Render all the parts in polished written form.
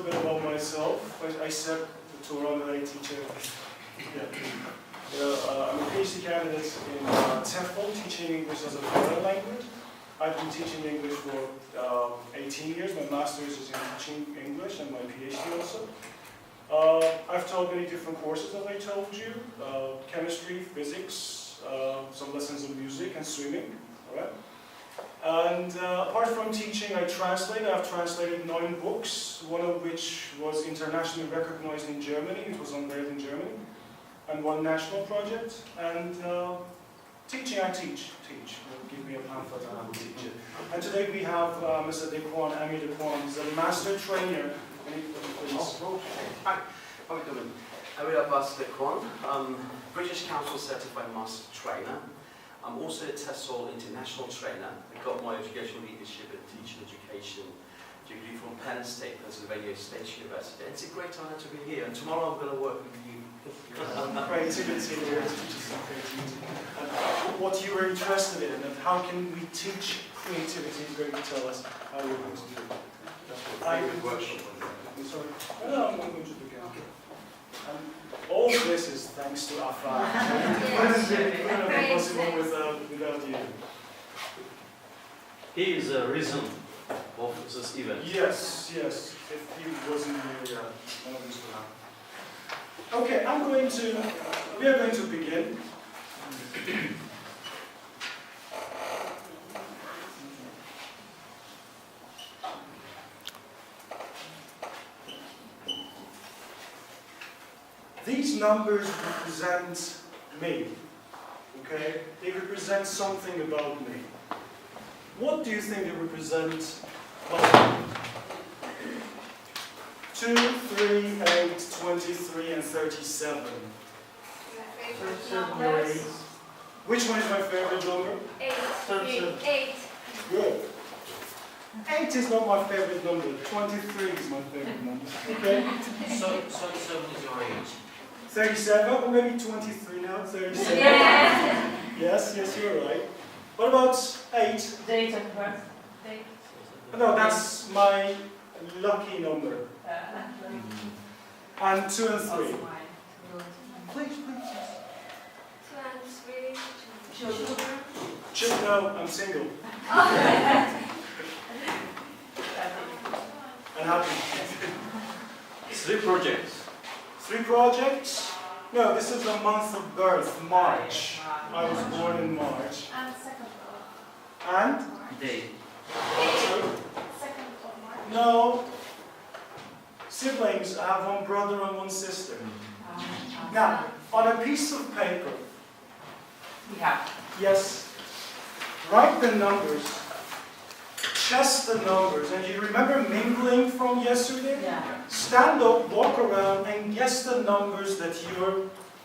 bit about myself. I said to run that I teach I'm a PhD candidate in TEFL, teaching English as a foreign language. I've been teaching English for 18 years. My master's is in teaching English and my PhD also. I've taught many different courses, as I told you. Chemistry, physics, some lessons of music and swimming. All right? And apart from teaching, I translate. I've translated 9 books, one of which was internationally recognized in Germany. It was unveiled in Germany. And 1 national project. And teaching, I teach. Give me a pamphlet and I will teach it. And today we have Mr. Amir Dekwan. He's a master trainer. Hi, how are you doing? Amir Dekwan. I'm British Council Certified Master Trainer. I'm also a TEFL International Trainer. I got my educational leadership and teaching education degree from Penn State, Pennsylvania State University. It's a great honor to be here. And tomorrow I'm going to work with you. Creativity, and what you were interested in, and how can we teach creativity is going to tell us how we're going to do it. I would workshop. Sorry. No, I'm going to begin. All of this is thanks to Afar. It wouldn't be possible without you. He is the reason of this event. Yes. If he wasn't here, none of this would happen. Okay, we are going to begin. These numbers represent me, okay? They represent something about me. What do you think they represent about me? 2, 3, 8, 23, and 37. Which one is my favorite number? 8. Good. 8 is not my favorite number. 23 is my favorite number. Okay. So 37 is your age. 37, or maybe 23 now. 37. Yeah. Yes, you're right. What about 8? Date of birth. No, that's my lucky number. And 2 and 3. Please. 2 and 3. No, I'm single. And happy. 3 projects. 3 projects? No, this is the month of birth, March. I was born in March. And 2nd of And? Day. 2nd of March. No. Siblings, I have 1 brother and 1 sister. Now, on a piece of paper, yes, write the numbers, chest the numbers, and you remember mingling from yesterday? Yeah. Stand up, walk around, and guess the numbers that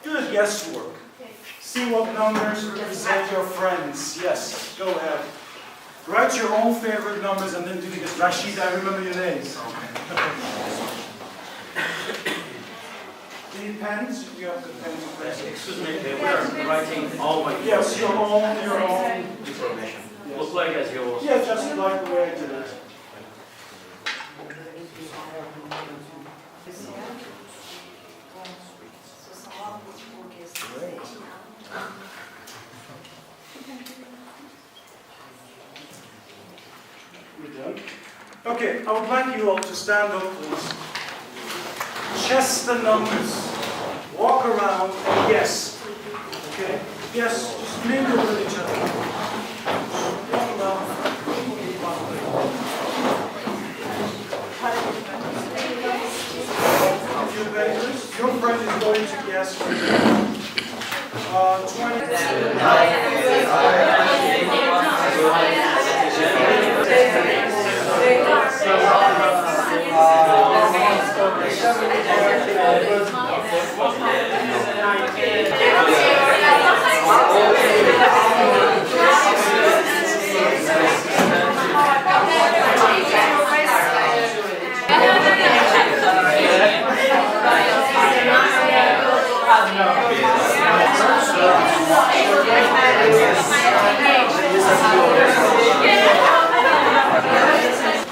do the guesswork. See what numbers represent your friends. Yes, go ahead. Write your own favorite numbers and then do the guess. Rashid, I remember your names. Do you need pens? You have the pens. Excuse me, we are writing all my Yes, your own information. Yes. Look like as yours. Yeah, just like the way I did it. We're done. Okay, I would like you all to stand up, please. Chest the numbers. Walk around and guess. Okay? Yes, just mingle with each other. Walk around. A few papers. Your friend is going to guess for you. 20.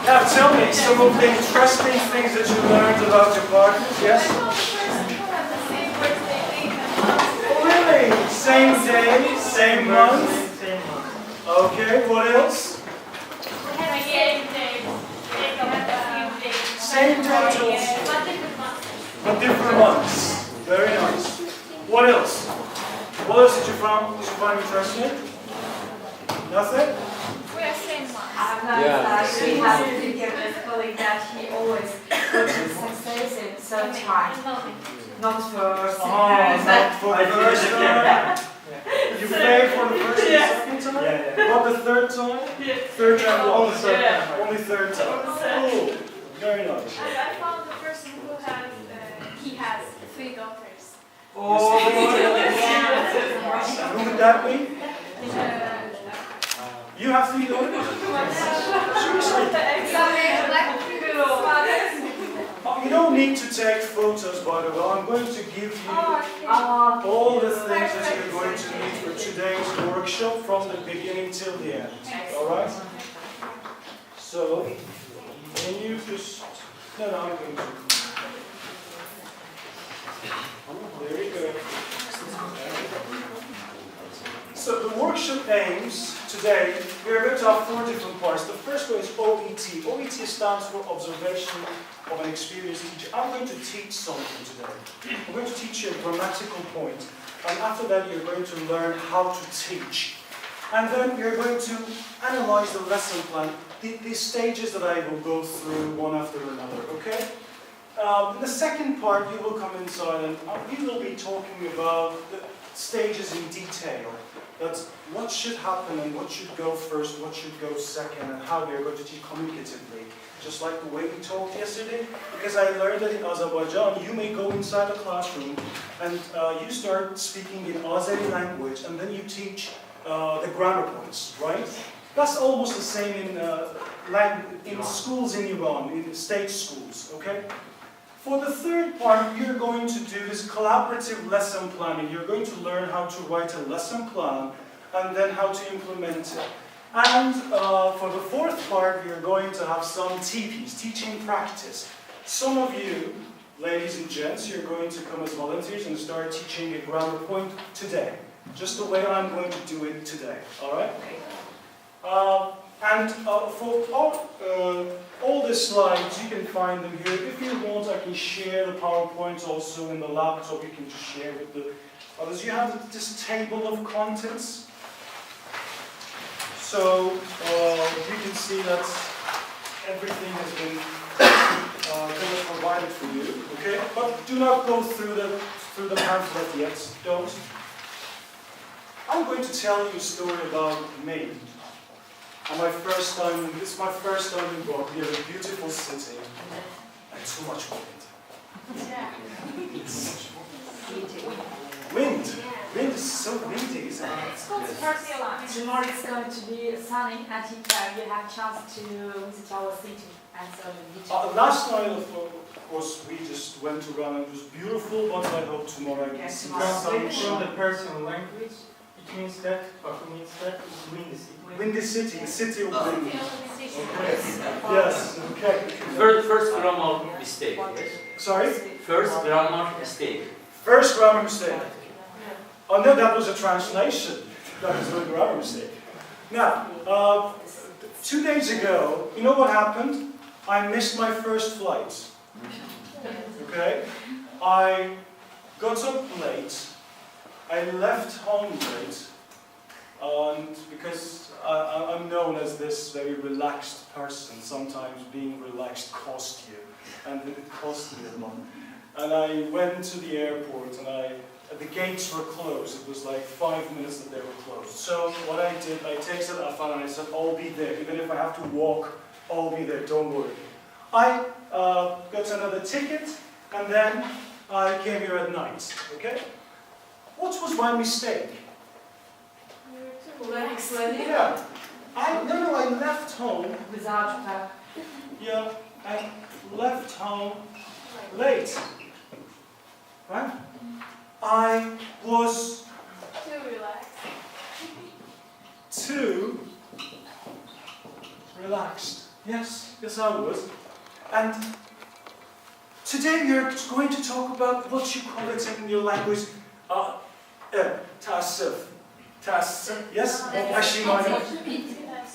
Now tell me, some of the interesting things that you learned about your partners? Yes? Oh, really? Same day, same month? Okay, what else? Same day also, but different months. Very nice. What else? What else did you find interesting? Nothing? We are same month. I've heard that we have a previous colleague that he always got success in third time, not first. Oh, not for the first time. You pay for the first and second time? What, the third time? Third time? Only third time. Only third time. Oh, very nice. I found the person who has, he has 3 daughters. Oh, who would that be? You have 3 daughters? Seriously? You don't need to take photos, by the way. I'm going to give you all the things that you're going to need for today's workshop from the beginning till the end. Alright? So, can you just... No, I'm going to... There you go. So the workshop aims today, we are going to have 4 different parts. The first one is OET. OET stands for Observation of an Experienced Teacher. I'm going to teach something today. I'm going to teach you a grammatical point. And after that, you're going to learn how to teach. And then we're going to analyze the lesson plan, the stages that I will go through one after another, okay? In the second part, you will come inside and we will be talking about the stages in detail. That's what should happen and what should go first, what should go second, and how we are going to teach communicatively. Just like the way we talked yesterday. Because I learned that in Azerbaijan, you may go inside a classroom and you start speaking in Azeri language, and then you teach the grammar points, right? That's almost the same in schools in Iran, in state schools, okay? For the third part, you're going to do this collaborative lesson planning. You're going to learn how to write a lesson plan and then how to implement it. And for the fourth part, we're going to have some TPs, teaching practice. Some of you, ladies and gents, you're going to come as volunteers and start teaching a grammar point today. Just the way I'm going to do it today, all right? For all the slides, you can find them here. If you want, I can share the PowerPoint also in the laptop. You can just share with the others. You have this table of contents. So you can see that everything has been provided for you. Okay, but do not go through the pamphlet yet. Don't. I'm going to tell you a story about Mehdi. And it's my first time in Baku. We have a beautiful city and too much wind. Wind is so windy, isn't it? Tomorrow it's going to be sunny, and you have a chance to visit our city and so last night, of course, we just went around and it was beautiful, but I hope tomorrow I can see the sun. From the personal language, it means that, Baku means that it's windy city. Windy city, the city of wind. Okay. Yes, okay. First grammar mistake. Yes? Sorry? First grammar mistake. First grammar mistake. Oh no, that was a translation. That was a grammar mistake. Now, 2 days ago, you know what happened? I missed my first flight. Okay? I got up late. I left home late. And because I'm known as this very relaxed person, sometimes being relaxed cost you, and it cost me a lot. And I went to the airport, and the gates were closed. It was like 5 minutes that they were closed. So what I did, I texted Afan and I said, I'll be there. Even if I have to walk, I'll be there, don't worry. I got another ticket, and then I came here at night, okay? What was my mistake? Yeah. I left home. without Yeah, I left home late. Right? I was Too relaxed. too relaxed. Yes, I was. And today we are going to talk about what you call it in your language, ta'assuf. Ta'assuf, yes? Pashimani.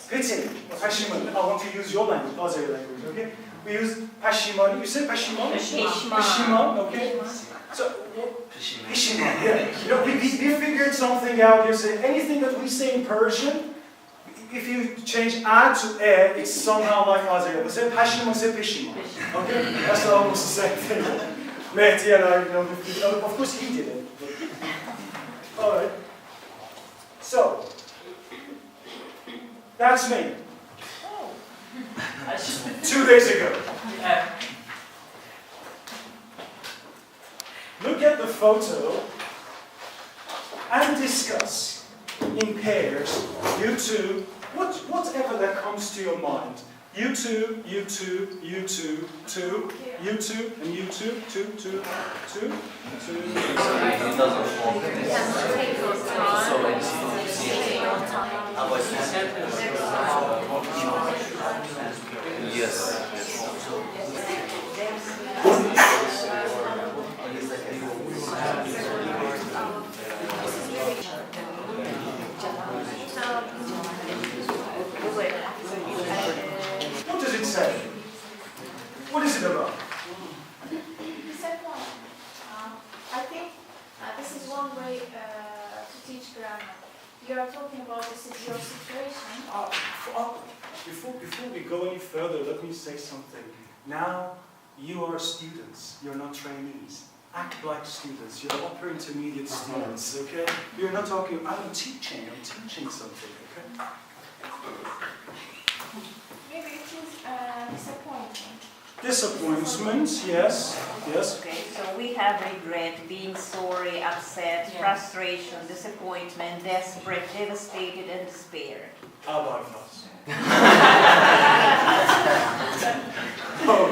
Pity. Pashimani. I want to use your language, Azeri language, okay? We use pashimani. You say pashimani? Pashimani, okay? So, pashimani, yeah. You know, we figured something out. You say anything that we say in Persian, if you change a to e, it's somehow like Azeri. We say pashimani, say pashimani. Okay? That's almost the same thing. Mehdi and I, you know, of course he did it. Alright. So, that's me. 2 days ago. Look at the photo and discuss in pairs, you two, whatever that comes to your mind. You two, you two, you two, two, you two, and you two, two, two, two, two. Yes. What does it say? What is it about? The second one, I think this is one way to teach grammar. You are talking about your situation. Before we go any further, let me say something. Now, you are students. You're not trainees. Act like students. You're upper intermediate students, okay? You're not talking, I'm teaching something, okay? Maybe it is disappointing. Disappointment, yes, yes. Okay, so we have regret, being sorry, upset, frustration, disappointment, desperate, devastated, and despair. How about us? Oh,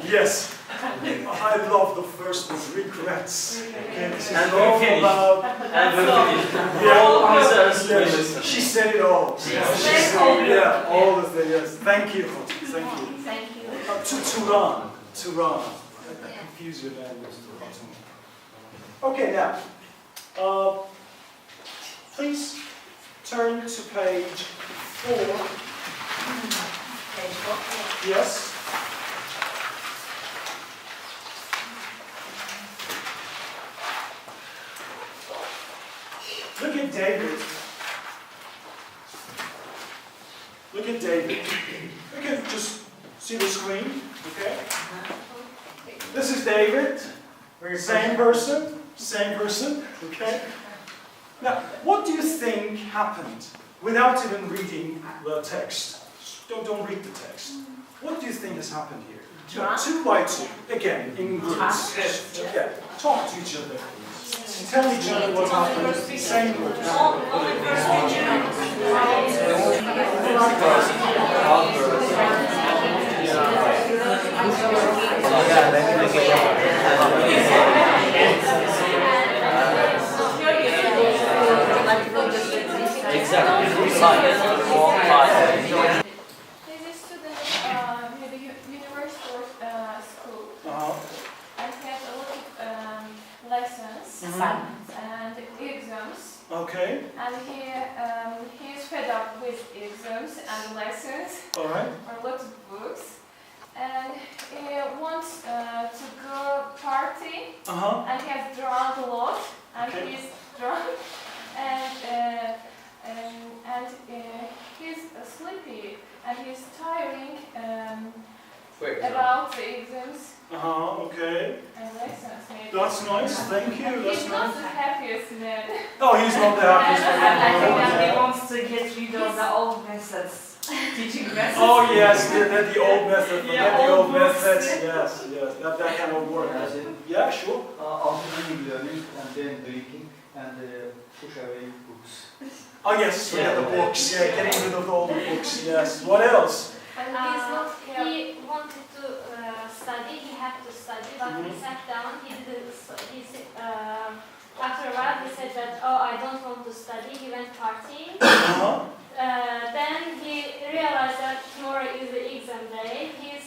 yes. I love the first one, regrets. Okay, this is And all we finish. about... And we finish. All answers. Yes, she said it all. Yeah, all the things. Yes. Thank you. Thank you. Thank you. Turan. I confuse your language. Okay, now, please turn to page 4. Page 4. Yes. Look at David. Look at David. You can just see the screen, okay? This is David. Same person, okay? Now, what do you think happened without even reading the text? Don't read the text. What do you think has happened here? 2 by 2, again, in groups. Yeah, talk to each other. Tell each other what happened. Same group. Exactly. He's a student at the university or school and has a lot of lessons and exams. Okay. And he is fed up with exams and lessons All right. or lots of books. And he wants to go party and he has drunk a lot and Okay. he's drunk and he's sleepy and he's tiring about the exams Okay. and lessons maybe. That's nice. Thank you. That's He's not nice. the happiest man. Oh, he's not the happiest I think that he man. wants to get rid of the old methods, teaching methods. Oh yes, the old method. Yeah, the old old books. methods. Yes. That cannot work. Yeah, sure. After learning and then drinking and push away books. Oh yes, we got the books. Yeah, getting rid of all the books. Yes. What else? And he wanted to study, he had to study, but he sat down, he didn't, after a while he said that, oh, I don't want to study, he went partying. Then he realized that tomorrow is the exam day, his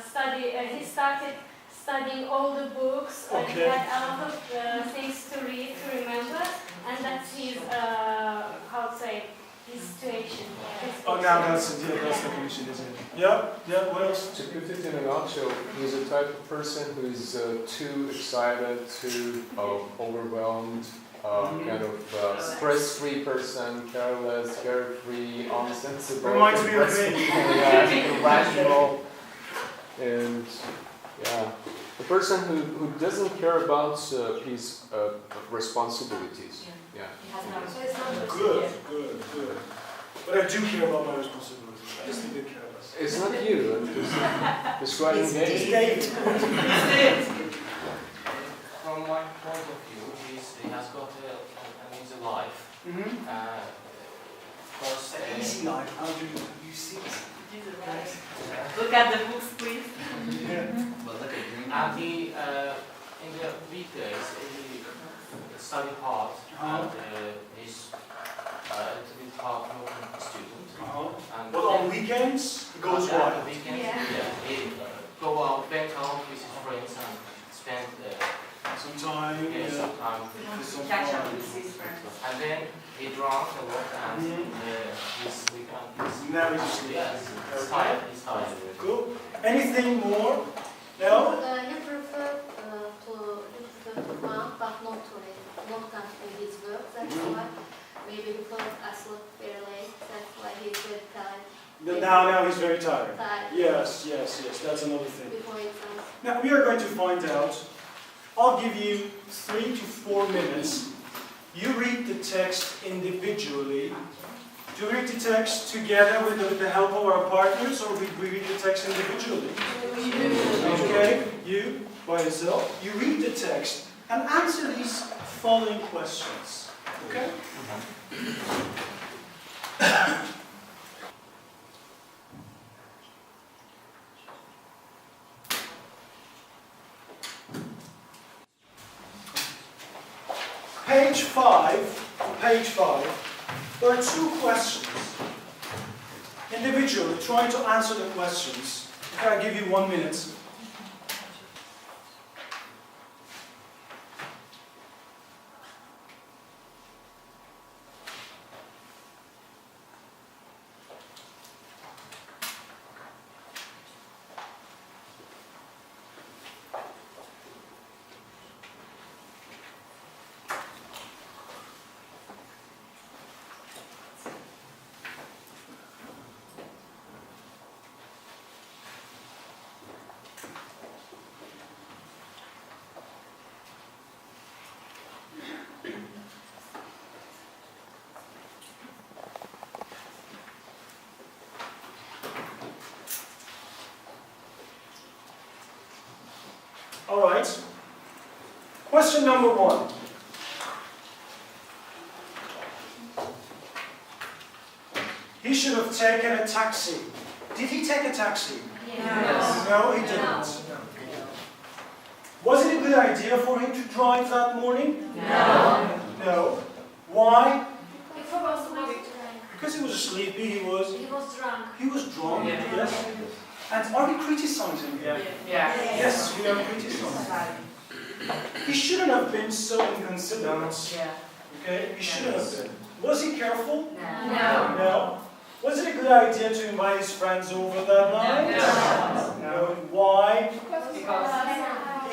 study started studying all the books. He had a lot of things to read, to remember, and that's his, how to say, his situation. Oh, now that's the definition, isn't it? Yeah, what else? To put it in a nutshell, he's a type of person who is too excited, too overwhelmed, kind of stress-free person, careless, carefree, unsensible, Reminds me of me. irrational, and yeah, the person who doesn't care about his responsibilities. Yeah. Good. But I do care about my responsibilities. I still do care about it. It's not you, I'm just describing David. From my point of view, he has got an easy life. First, Easy life. How do you see it? Look at the books, please. and he, in the weekdays, he study hard, and he's a little bit hard-working student. And But on weekends, it goes on wild. the weekends, he go out, went out with his friends and spend Some time. some time. Catch up with his friends. And then he drank a lot and his weekend is Never just sleep. he's tired. He's tired. Cool. Anything more? No? You prefer to work, but not to read, not continue his work. That's why. Maybe because I slept very late. That's why he's very tired. Now he's very tired. Tired. Yes. That's another thing. Before exams. Now we are going to find out. I'll give you 3 to 4 minutes. You read the text individually. Do we read the text together with the help of our partners, or we read the text individually? Okay, you by yourself. You read the text and answer these following questions. Okay? Page 5, there are 2 questions. Individually, try to answer the questions. Okay, I'll give you 1 minute. All right. Question number 1. He should have taken a taxi. Did he take a taxi? Yes. No, he didn't. Was it a good idea for him to drive that morning? No. Why? He forgot to drink. Because he was sleepy, he was drunk. He was drunk, yes. And are we criticizing him? Yes, we are criticizing. He shouldn't have been so inconsiderate. Okay, he shouldn't have been. Was he careful? No. Was it a good idea to invite his friends over that night? No. Why? He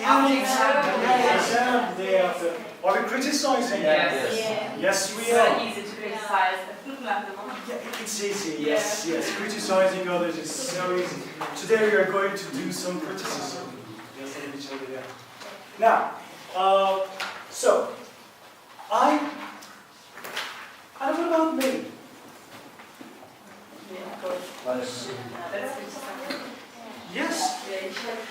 had an exam the day after. Are we criticizing him? Yes, we are. It's easy to criticize. Yeah, it's easy, yes. Criticizing others is so easy. Today we are going to do some criticism. Yes, of each other, yeah. Now, and what about me? Yes,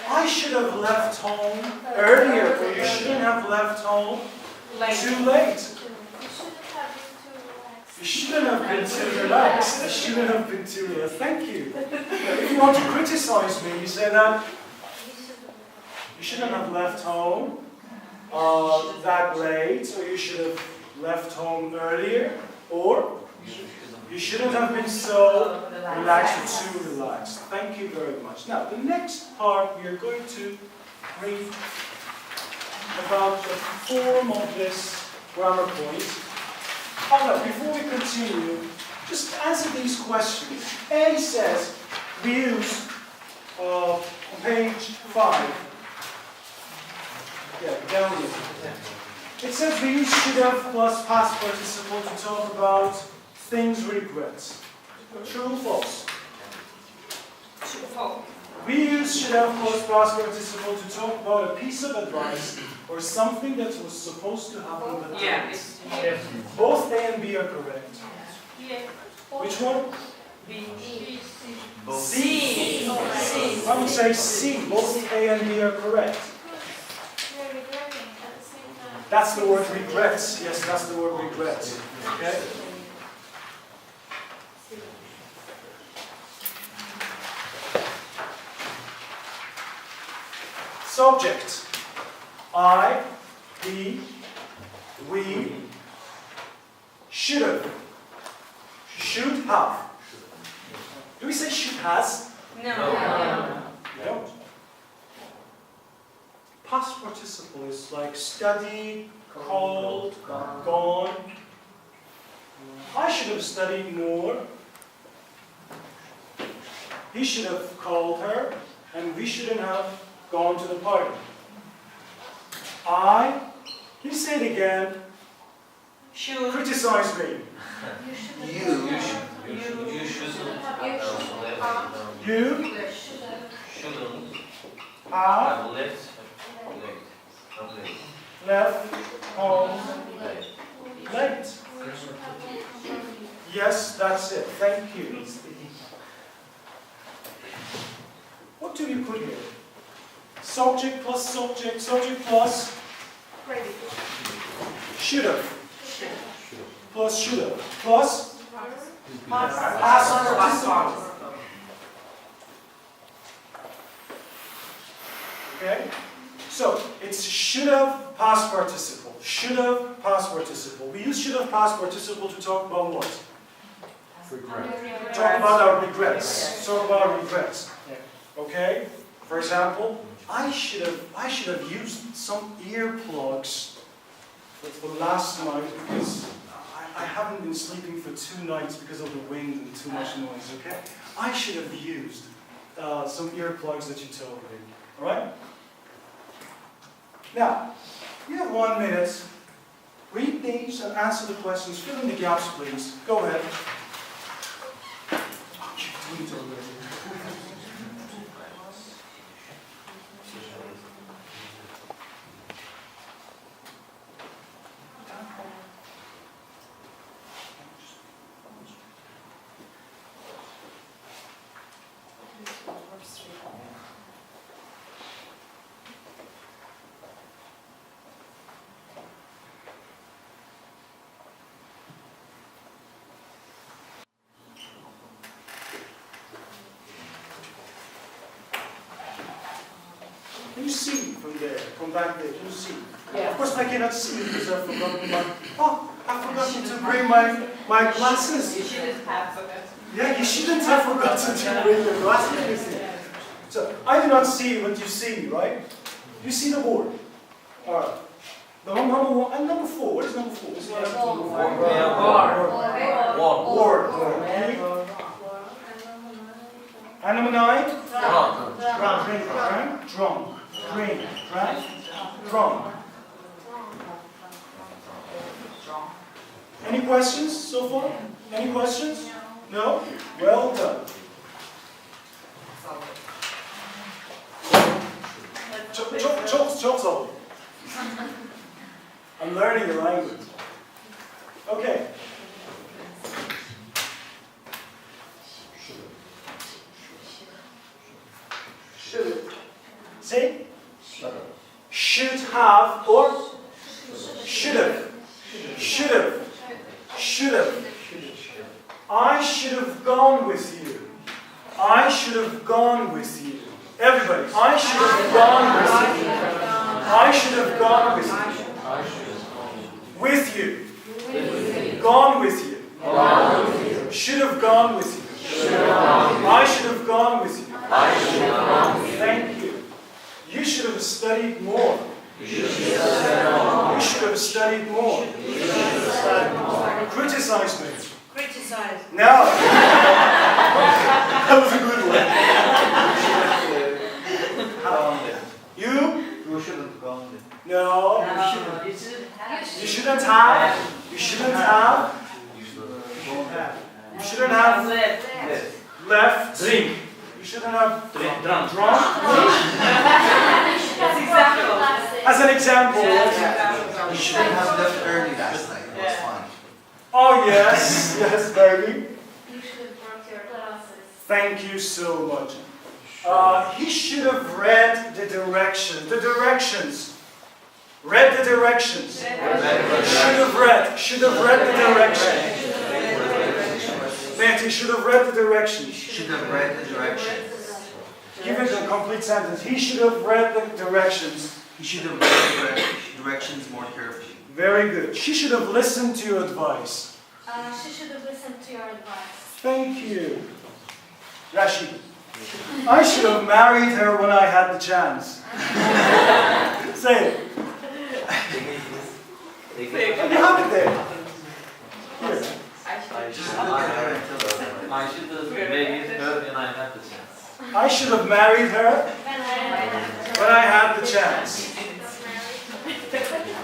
I should have left home earlier, or you shouldn't have left home too late. You shouldn't have been too relaxed. You shouldn't have been too relaxed. Thank you. If you want to criticize me, you say that you shouldn't have left home that late, or you should have left home earlier, or you shouldn't have been so Relaxed or too relaxed. Thank you very much. Now, the next part we are going to read about the form of this grammar point. However, before we continue, just answer these questions. A says we use on page 5. Yeah, down here. It says we use should have plus past participle to talk about things we regret. True or false? True. We use should have plus past participle to talk about a piece of advice or something that was supposed to happen but didn't. Yes. Both A and B are correct. Yeah. Which one? B. C. I would say C. Both A and B are correct. We're regretting at the same time. That's the word regrets. Yes, that's the word regrets. Okay? Subject. I, he, we, should have. Should have. Do we say should has? No. We don't. Past participle is like studied, called, gone. I should have studied more. He should have called her, and we shouldn't have gone to the party. Can you say it again? Should. Criticize me. You shouldn't have left home late. Yes, that's it. Thank you. What do we put here? Subject plus subject, subject plus should have. Plus should have. Plus past participle. Okay? So, it's should have past participle. Should have past participle. We use should have past participle to talk about what? Regret. Talk about our regrets. Talk about our regrets. Okay? For example, I should have used some earplugs for last night because I haven't been sleeping for 2 nights because of the wind and too much noise, okay? I should have used some earplugs that you told me, alright? Now, you have 1 minute. Read these and answer the questions. Fill in the gaps, please. Go ahead. Oh, you're doing it already. Can you see from there, from back there? Can you see? Yeah. Of course I cannot see because I've forgotten I've forgotten to bring my glasses. You shouldn't have forgotten. Yeah, you shouldn't have forgotten to bring your glasses. So, I do not see what you see, right? You see the board. Alright. Number 1 and number 4. What is number 4? It's not Word. And number 9? Drunk. Drunk. Any questions so far? Any questions? No? Well done. Çok zor. I'm learning the language. Okay. See? Should have or should have. Should have. Should have. I should have gone with you. I should have gone with you. Everybody, I should have gone with you. I should have gone with you. With you. Gone with you. Should have gone with you. I should have gone with you. Thank you. You should have studied more. You should have studied more. Criticize me. Criticize. No. That was a good one. You? You shouldn't go on there. No. You should have. You shouldn't have. You shouldn't have. You shouldn't have left. Drink. You shouldn't have Drunk. drunk. That's example. As an example. You shouldn't have left early last night. It was fine. Oh yes, yes, baby. You should have worked your classes. Thank you so much. He should have read the directions. The directions. Read the directions. Should have read. Should have read the directions. Mehdi should have read the directions. Should have read the directions. Give it a complete sentence. He should have read the directions. He should have read the directions more carefully. Very good. She should have listened to your advice. She should have listened to your advice. Thank you. Rashid. I should have married her when I had the chance. Say it. You have it there. Here. I should have married her when I had the chance. I should have married her when I had the chance.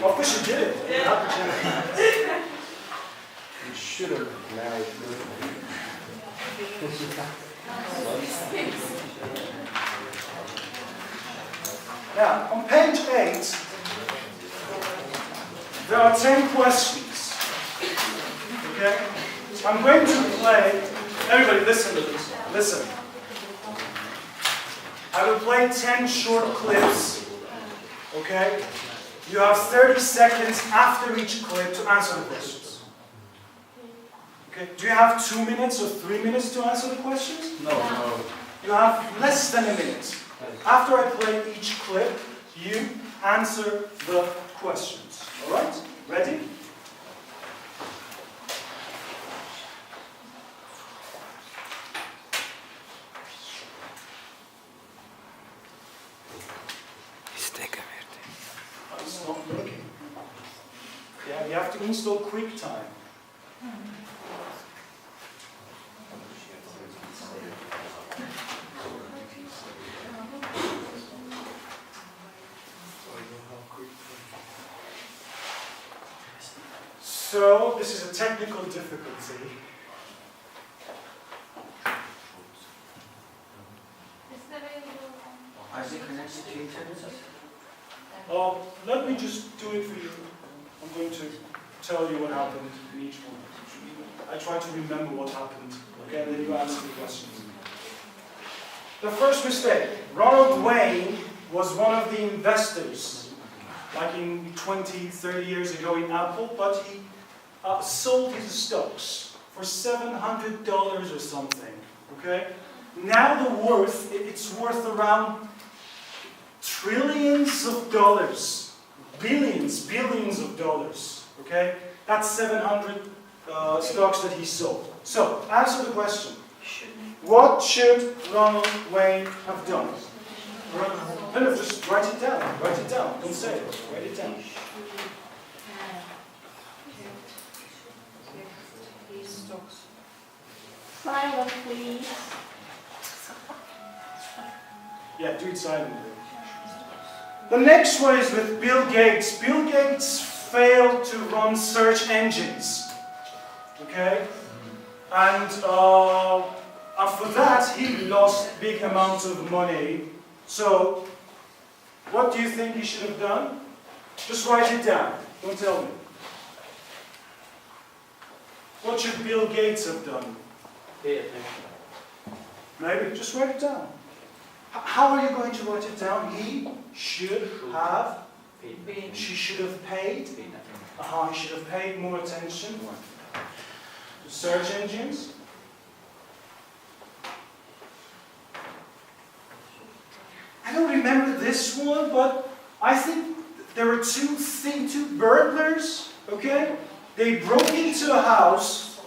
Of course you did it. You had the chance. You should have married her. Now, on page 8, there are 10 questions. Okay? I'm going to play. Everybody, listen to this. Listen. I will play 10 short clips. Okay? You have 30 seconds after each clip to answer the questions. Okay? Do you have 2 minutes or 3 minutes to answer the questions? No, no. You have less than a minute. After I play each clip, you answer the questions. Alright? Ready? It's not working. Yeah, you have to install QuickTime. So, this is a technical difficulty. Are they connected to each other? Let me just do it for you. I'm going to tell you what happened in each one. I try to remember what happened, okay, and then you answer the questions. The first mistake. Ronald Wayne was one of the investors, like in 20, 30 years ago in Apple, but he sold his stocks for $700 or something, okay? Now it's worth around trillions of dollars, billions of dollars, okay? That's 700 stocks that he sold. So, answer the question. What should Ronald Wayne have done? No, just write it down. Write it down. Don't say it. Write it down. Silent, please. Yeah, do it silently. The next one is with Bill Gates. Bill Gates failed to run search engines. Okay? And for that, he lost big amounts of money. So, what do you think he should have done? Just write it down. Don't tell me. What should Bill Gates have done? Pay attention. Maybe, just write it down. How are you going to write it down? He should have, she should have paid. He should have paid more attention to search engines. I don't remember this one, but I think there were two burglars, okay? They broke into a house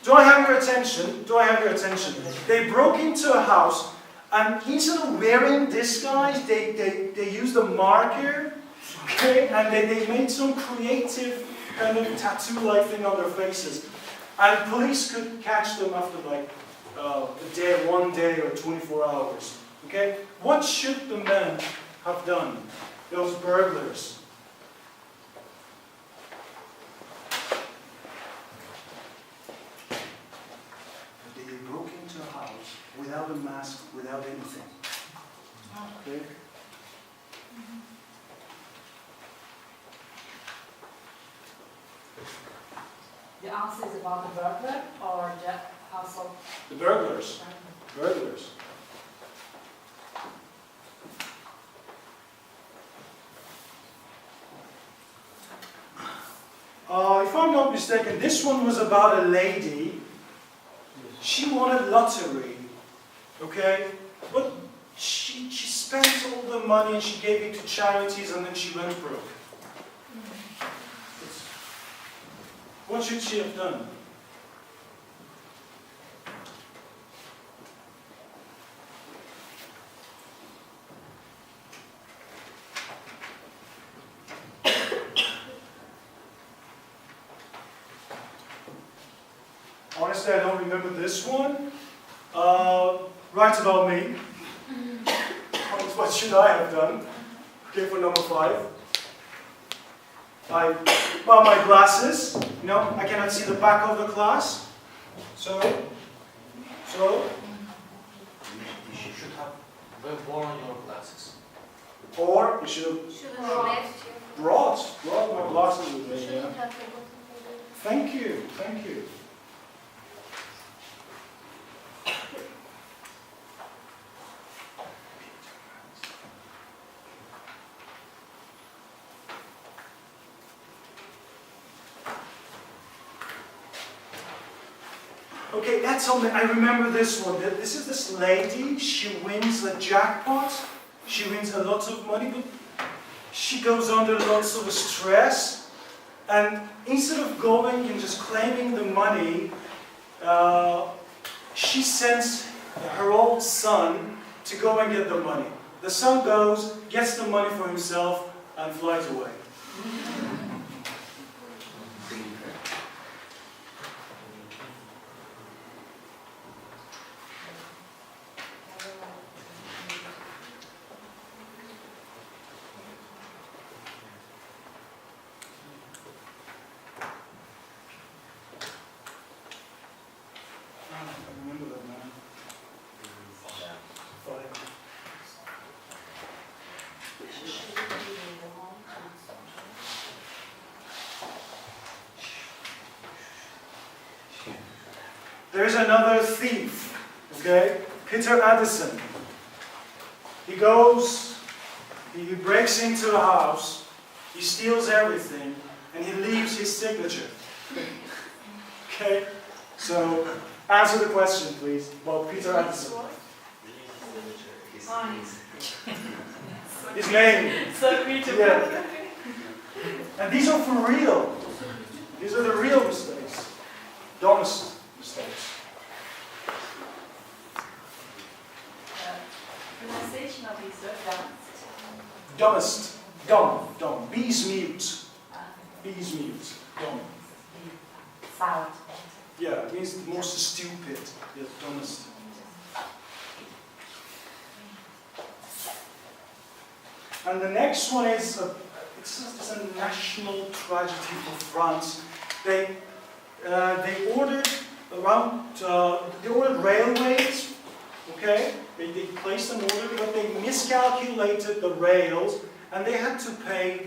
Do I have your attention? Do I have your attention? They broke into a house, and instead of wearing disguise, they used a marker, okay, and they made some creative kind of tattoo-like thing on their faces. And police could catch them after like a day, 1 day or 24 hours. Okay? What should the men have done? Those burglars. They broke into a house without a mask, without anything. Okay? The answer is about the burglar or the household? The burglars. Burglars. If I'm not mistaken, this one was about a lady. She wanted lottery, okay? But she spent all the money and she gave it to charities and then she went broke. What should she have done? Honestly, I don't remember this one. Write about me. What should I have done? Okay, for number 5. Well, my glasses. You know, I cannot see the back of the class. So You should have worn your glasses. Or you should have Shouldn't have left you. brought my glasses with You me. shouldn't Yeah. have forgotten them. Thank you, thank you. Okay, that's only, I remember this one. This is this lady, she wins a jackpot. She wins a lot of money, but she goes under lots of stress. And instead of going and just claiming the money, she sends her old son to go and get the money. The son goes, gets the money for himself, and flies away. I remember that man. There's another thief, okay? Peter Addison. He goes, he breaks into a house, he steals everything, and he leaves his signature. Okay? So, answer the question, please. Well, Peter Addison. His name. Yeah. And these are for real. These are the real mistakes. Dumbest mistakes. Pronunciation of these are Dumbest. Dumb. B's mute. B's mute. Dumb. sound. Yeah, it means the most stupid. Yeah, dumbest. And the next one is it's a national tragedy for France. They ordered railways. Okay, they placed an order, but they miscalculated the rails, and they had to pay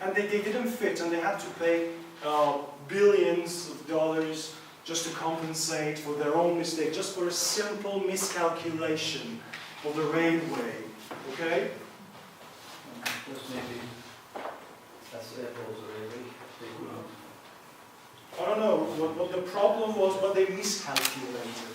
and they didn't fit, and they had to pay billions of dollars just to compensate for their own mistake, just for a simple miscalculation of the railway. Okay. Because maybe that's also really big. I don't know what the problem was, but they miscalculated.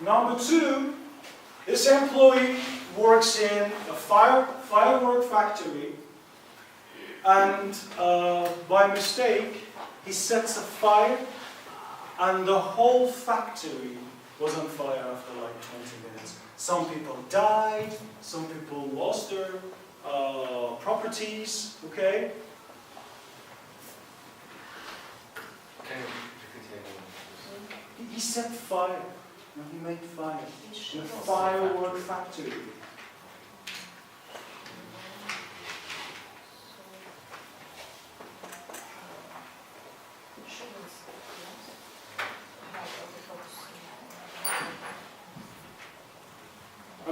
Number two, this employee works in a firework factory, and by mistake, he sets a fire, and the whole factory was on fire after like 20 minutes. Some people died, some people lost their properties, okay? Can you repeat He set fire, he made fire in a firework factory.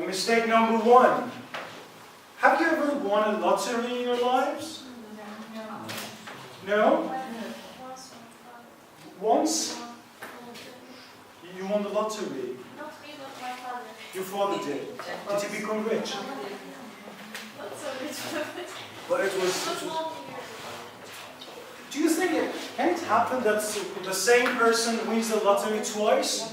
Mistake number one. Have you ever won a lottery in your lives? No? Once? You won the lottery? Not me, but my father. Your father did. Did he become rich? Not so rich. But it was... Do you think can it happen that the same person wins the lottery twice?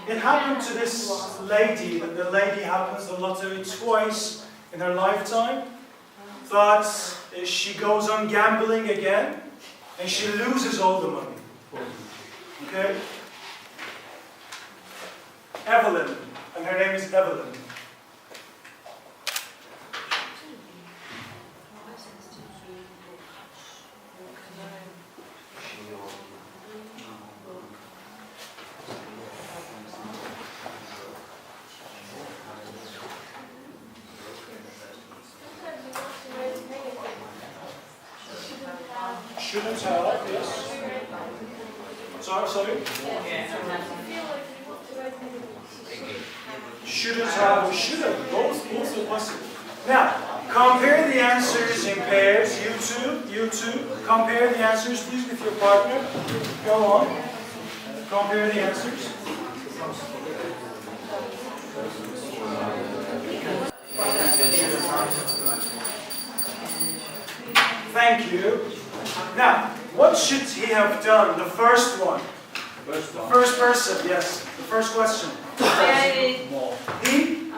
It happened to this lady, that the lady happens the lottery twice in her lifetime, but she goes on gambling again, and she loses all the money. Okay? Evelyn, and her name is Evelyn. Shouldn't have, yes. Sorry? Shouldn't have or should have. Both are possible. Now, compare the answers in pairs. You two. Compare the answers, please, with your partner. Go on. Compare the answers. Thank you. Now, what should he have done? The first one. The first person, yes. The first question. More. He?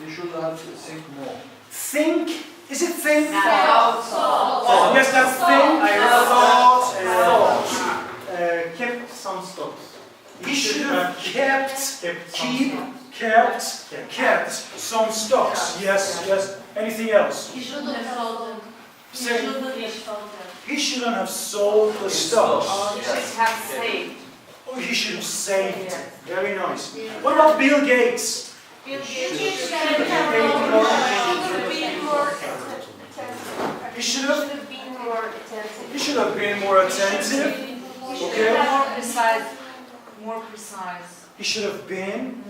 You should have to think more. Think? Is it think? No. Oh, yes, that's think. I thought. Kept some stocks. He should have kept some stocks. Yes. Anything else? He shouldn't have sold them. He shouldn't have sold the stocks. He should have saved. Oh, he should have saved. Very nice. What about Bill Gates? Bill Gates should have been more attentive. He should have been more attentive. He should have been more attentive. Okay. More precise. He should have been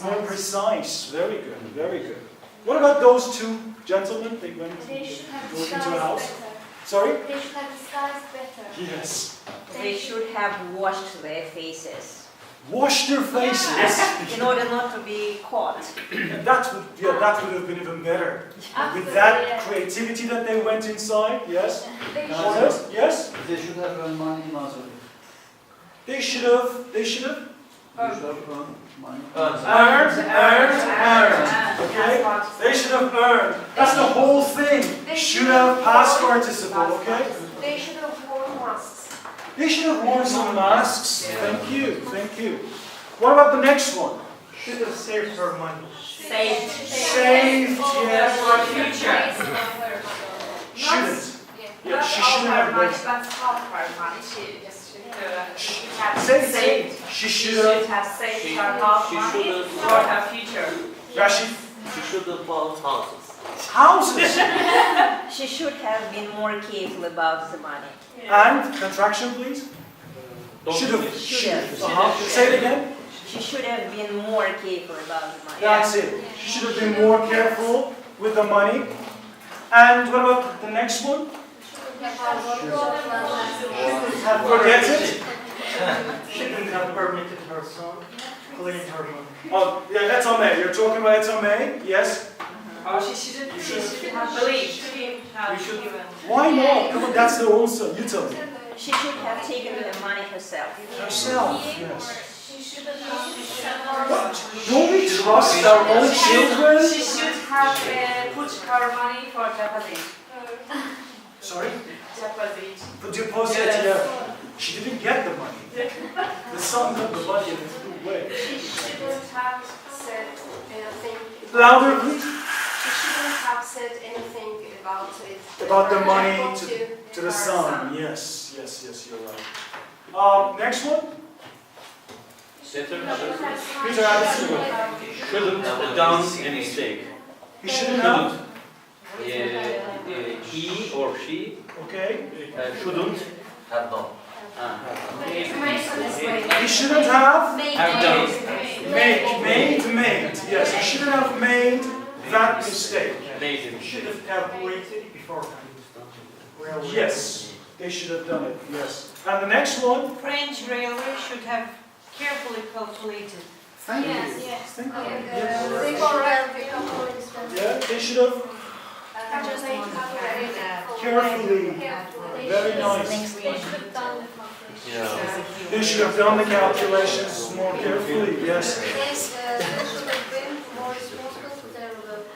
More more precise. Very good. What about those two gentlemen? They went They should have into a disguised house. better. Sorry? They should have disguised better. Yes. They should have washed their faces Wash their faces. in order not to be caught. That would have been even better. With that creativity that they went inside, yes? They Yes? Yes? They should have earned money in Azerbaijan. They should have You should have earned money. earned. Okay? They should have earned. That's the whole thing. Should have past participle, okay? They should have worn masks. They should have worn some masks. Thank you. What about the next one? Should have saved her money. Saved. Saved, yes. For future. Shouldn't. Yeah, she shouldn't have money, been. but half her money. She just should have Saved. saved. She She should have. should have saved her half money for her future. Yeah, She should have bought houses. houses. She should have been more careful about the money. And contraction, please. Should have. Should have. Say it again. She should have been more careful about the money. That's it. She should have been more careful with the money. And what about the next one? Forget it. Shouldn't have permitted her son clean her money. Oh, yeah, that's on May. You're talking about it's on May? Yes. She should have believed. Why not? Come on, that's the answer. You tell me. She should have taken the money herself. Herself, yes. She should have Don't we trust our own children? She should have put her money for deposit. Sorry? Deposit. The deposit, yeah. She didn't get the money. The son got the money in a good way. She shouldn't have said anything. Louder, please. She shouldn't have said anything about it. About the money to the her son. Yes, you're right. Next one. Peter Peter Addison. shouldn't have done a mistake. He shouldn't have. He or she Okay. shouldn't have done. He shouldn't have Have done. made. Yes, he shouldn't have made that mistake. Made a Should mistake. have calculated beforehand. Yes, they should have done it. Yes. And the next one. French railway should have carefully calculated. Thank you. Yes. Thank you. They Yes. should have become Yeah, they should have carefully. Very nice. They should have done the calculation. Yeah. They should have done the calculations more carefully. Yes. They should have been more responsible to their work.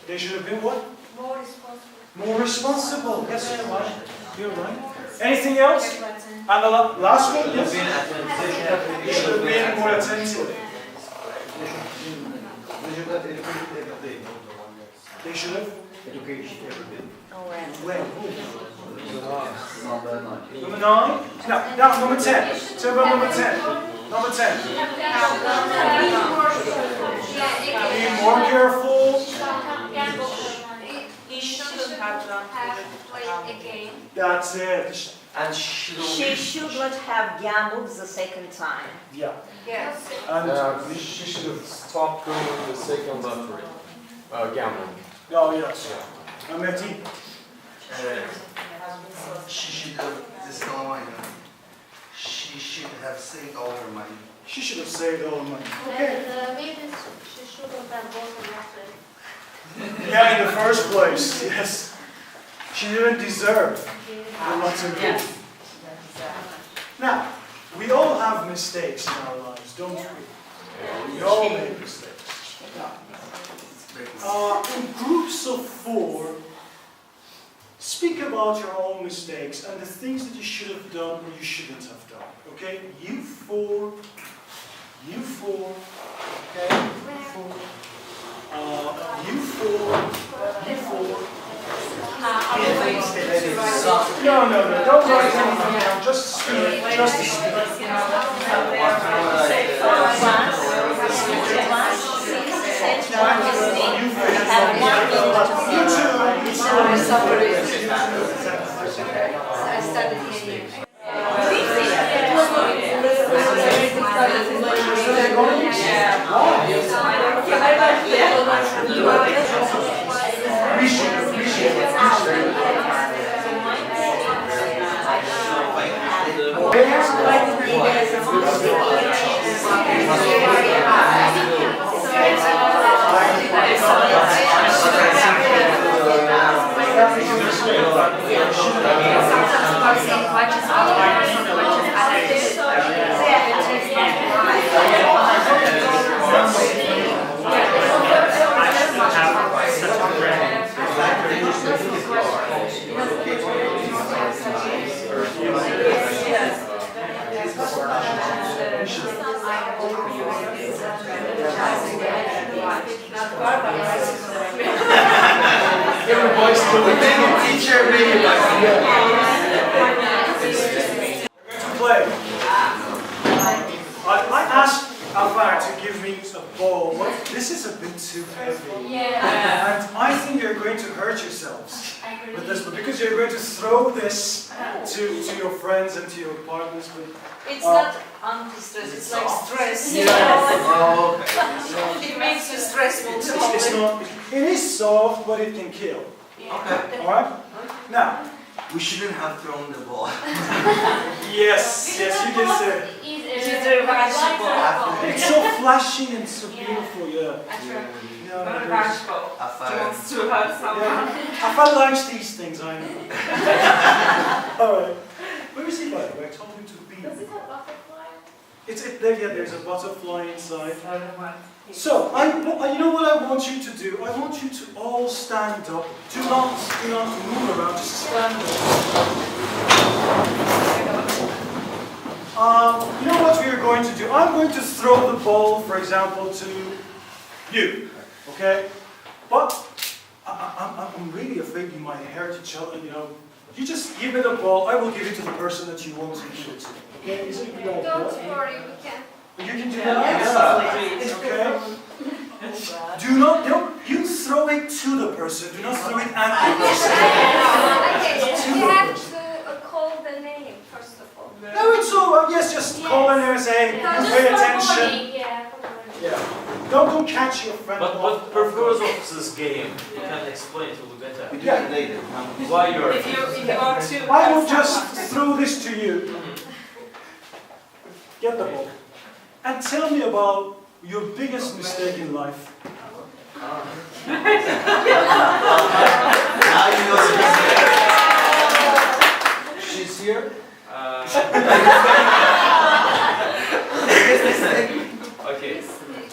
They should have been what? More responsible. More responsible. Yes, you're right. You're right. Anything else? And the last one? Yes. They should have been more attentive. They should have. When? Number 9? No, number 10. So about number 10. Number 10. Be more careful. He shouldn't have done Played a game. That's it. And She should not have gambled the second time. Yeah. Yes. And She should have stopped doing the second lottery, gambling. oh yes. And Mehdi? she should have, this is not mine. She should have saved all her money. She should have saved all the money. Okay. And maybe she shouldn't have bought a lottery. Yeah, in the first place, yes. She didn't deserve the lottery. Now, we all have mistakes in our lives, don't we? We all make mistakes. In groups of 4, speak about your own mistakes and the things that you should have done or you shouldn't have done. Okay? You 4, okay? You 4, you 4. No, don't write anything down, just speak, just speak. Everybody's doing teacher, maybe to play. I asked Afar to give me a ball, but this is a bit too heavy. Yeah. And I think you're going to hurt yourselves with this, but because you're going to throw this to your friends and to your partners. But, It's not anti-stress, it's like stress. Yeah. Oh, okay. It makes you stressful to it's not. It is soft, but it can kill. Okay. All right. Now. We shouldn't have thrown the ball. Yes, you can say. It's reversible. It's so flashy and so beautiful, yeah. Reversible. Afar. To hurt someone. I likes these things, I know. Alright. Where is he by the way? I told him to be. Does it have butterfly? There's a butterfly inside. So, you know what I want you to do? I want you to all stand up. Do not move around, just stand up. You know what we are going to do? I'm going to throw the ball, for example, to you, okay? But I'm really afraid you might hurt each other, you know. You just give me the ball, I will give it to the person that you want to give it to. Okay? Is it a good idea? Don't worry, we can. You can do that? Okay. Do not, you throw it to the person, do not throw it at the person. Okay, you have to call the name, first of all. No, it's all, yes, just call in there and say, pay attention. Yeah. Don't catch your friend. But purpose of this game, you can explain it a little better. Yeah. Why you're... If you are too... I will just throw this to you. Get the ball. And tell me about your biggest mistake in life. Now you know the mistake. She's here. Okay.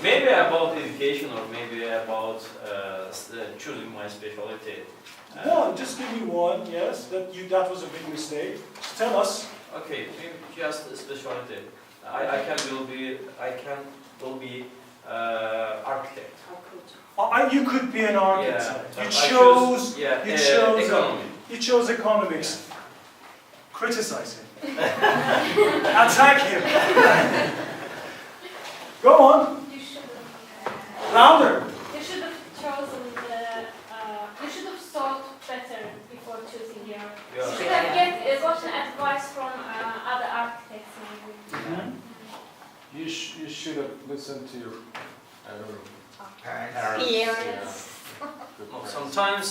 Maybe about education or maybe about choosing my specialty. One, just give me one, yes, that was a big mistake. Just tell us. Okay, maybe just a specialty. I can will be architect. You could be an architect. Yeah, You chose economics. Criticize him. Attack him. Go on. You should have. Louder. You should have chosen you should have thought better before choosing your. Yeah. You should have gotten advice from other architects maybe. Mm-hmm. You should have listened to your, I don't know, Parents. Yes. Sometimes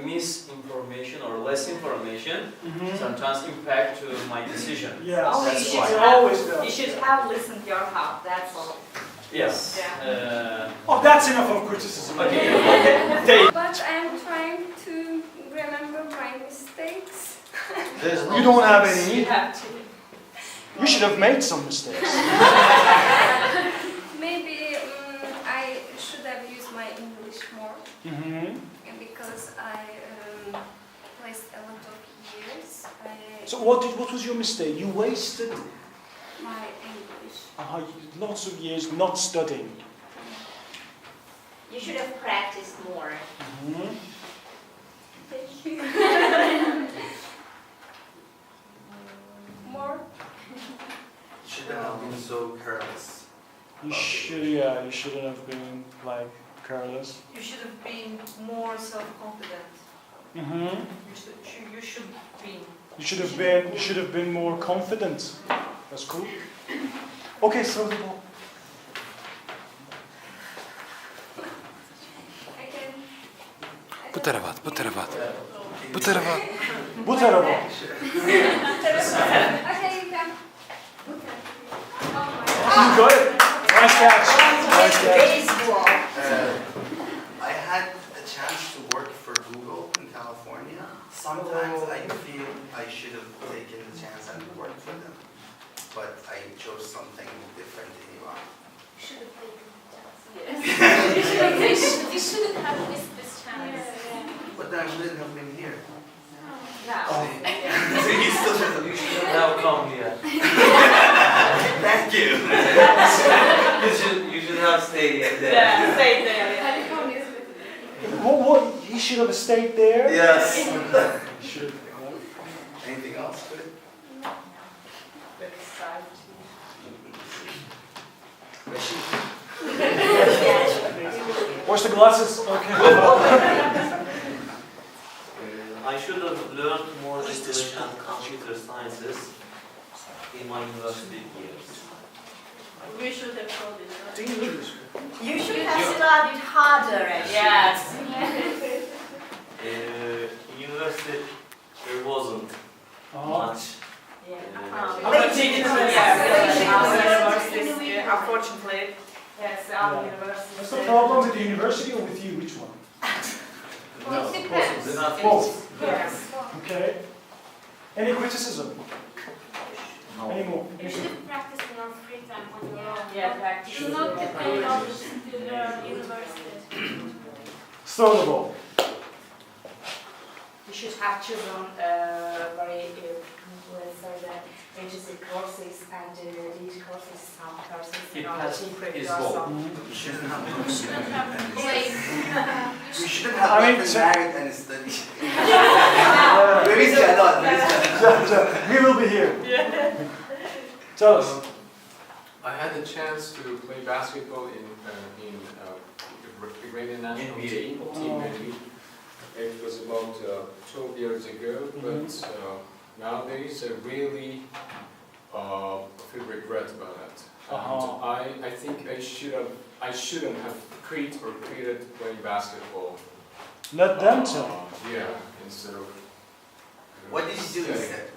misinformation or less information Mm-hmm. sometimes impact to my decision. Yes. Oh, That's you why. should Always have, does. you should have listened your heart, that's all. Yes. Oh, that's enough of criticism. Okay. But I'm trying to remember my mistakes. There's no You don't have You any. have to. You should have made some mistakes. Maybe I should have used my English more Mm-hmm. because I placed a lot of years. So what was your mistake? You wasted My English. lots of years not studying. You should have practiced more. Mm-hmm. Thank you. More? Shouldn't have been so careless. You shouldn't have been like careless. You should have been more self-confident. Mm-hmm. You should be. You should have been more confident. That's cool. Okay, throw the ball. I can. Buteravat. Butterava. Okay, you can. Oh my You got it. Nice catch. Nice catch. Baseball. I had a chance to work for Google in California. Sometimes I feel I should have taken the chance and worked for them. But I chose something different in Iran. You should have taken the chance. You shouldn't have missed this chance. But then I wouldn't have been here. Now. So you still should have. You should now come here. Thank you. You should have stayed there. Yeah, stay there. California is better. What? He should have stayed there? Yes. He should have. Anything else? Good. Wash the glasses. Okay. I should have learned more English and computer sciences in my university years. We should have told it. Dangerous. You should have studied harder, actually. Yes. University, there wasn't much. Unfortunately, yes, our university. What's the problem with the university or with you? Which one? Well, it depends. Both. Yes. Okay. Any criticism? No. Any more? You should have practiced in your free time Do not depend on the university. Throw the ball. You should have chosen very registered courses and these courses some persons It in has team its prepare goal. some. You shouldn't have Blame. You shouldn't have gotten married and studied. Where is Jadon? He will be here. Tell us. I had the chance to play basketball in Iranian national team Mehdi. It was about 12 years ago, but nowadays I really feel regret about that. And I think I shouldn't have quit or quitted playing basketball. Let them tell. Yeah, instead of. What did you do instead?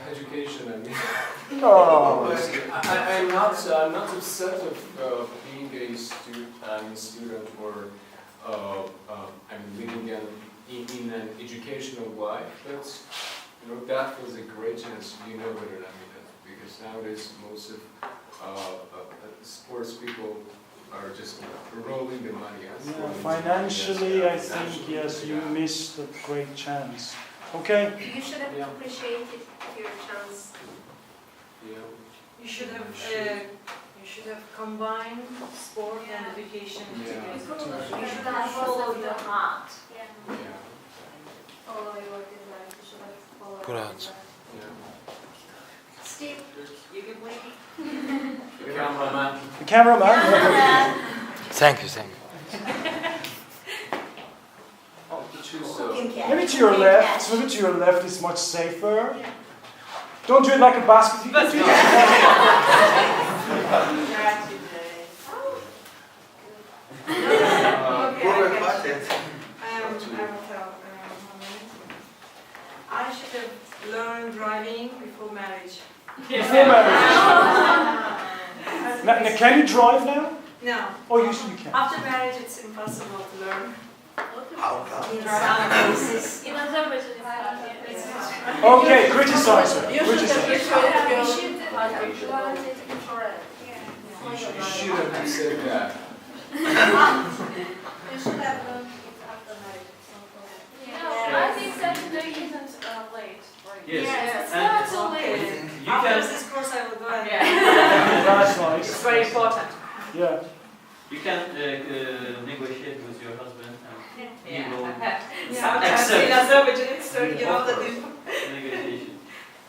Education, I mean. Oh. I'm not upset of being a student or I'm living in an educational life, but that was a great chance. You know better than me, because nowadays most of sports people are just rolling the money. Financially, I think yes, you missed a great chance. Okay. You should have appreciated your chance. Yeah. You should have combined sport and education together. You should have followed your heart. Follow your desire. You should have followed Put your out. desire. Steve, you can play. The cameraman. The cameraman. Thank you, thank you. Maybe to your left. Maybe to your left is much safer. Don't do it like a basket. You can do I should have learned driving before marriage. Before marriage. Now, can you drive now? No. Oh, you can. After marriage, it's impossible to learn. How come? In some cases. In Azerbaijan, it's hard. Okay, criticize her. You should have You shouldn't have said that. You should have learned it after marriage. No, I think Saturday isn't late. Yes. It's not too late. You After can, this course, I will go ahead. That's nice. It's very important. Yeah. you can negotiate with your husband and he will Sometimes in Azerbaijan, it's the negotiation.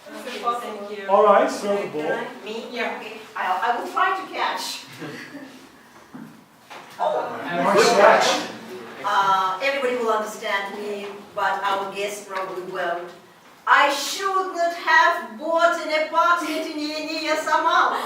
Thank you. All right, throw the ball. Me? Yeah. I will try to catch. Nice catch. Everybody will understand me, but our guests probably won't. I should not have bought an apartment in Yeniya Samal.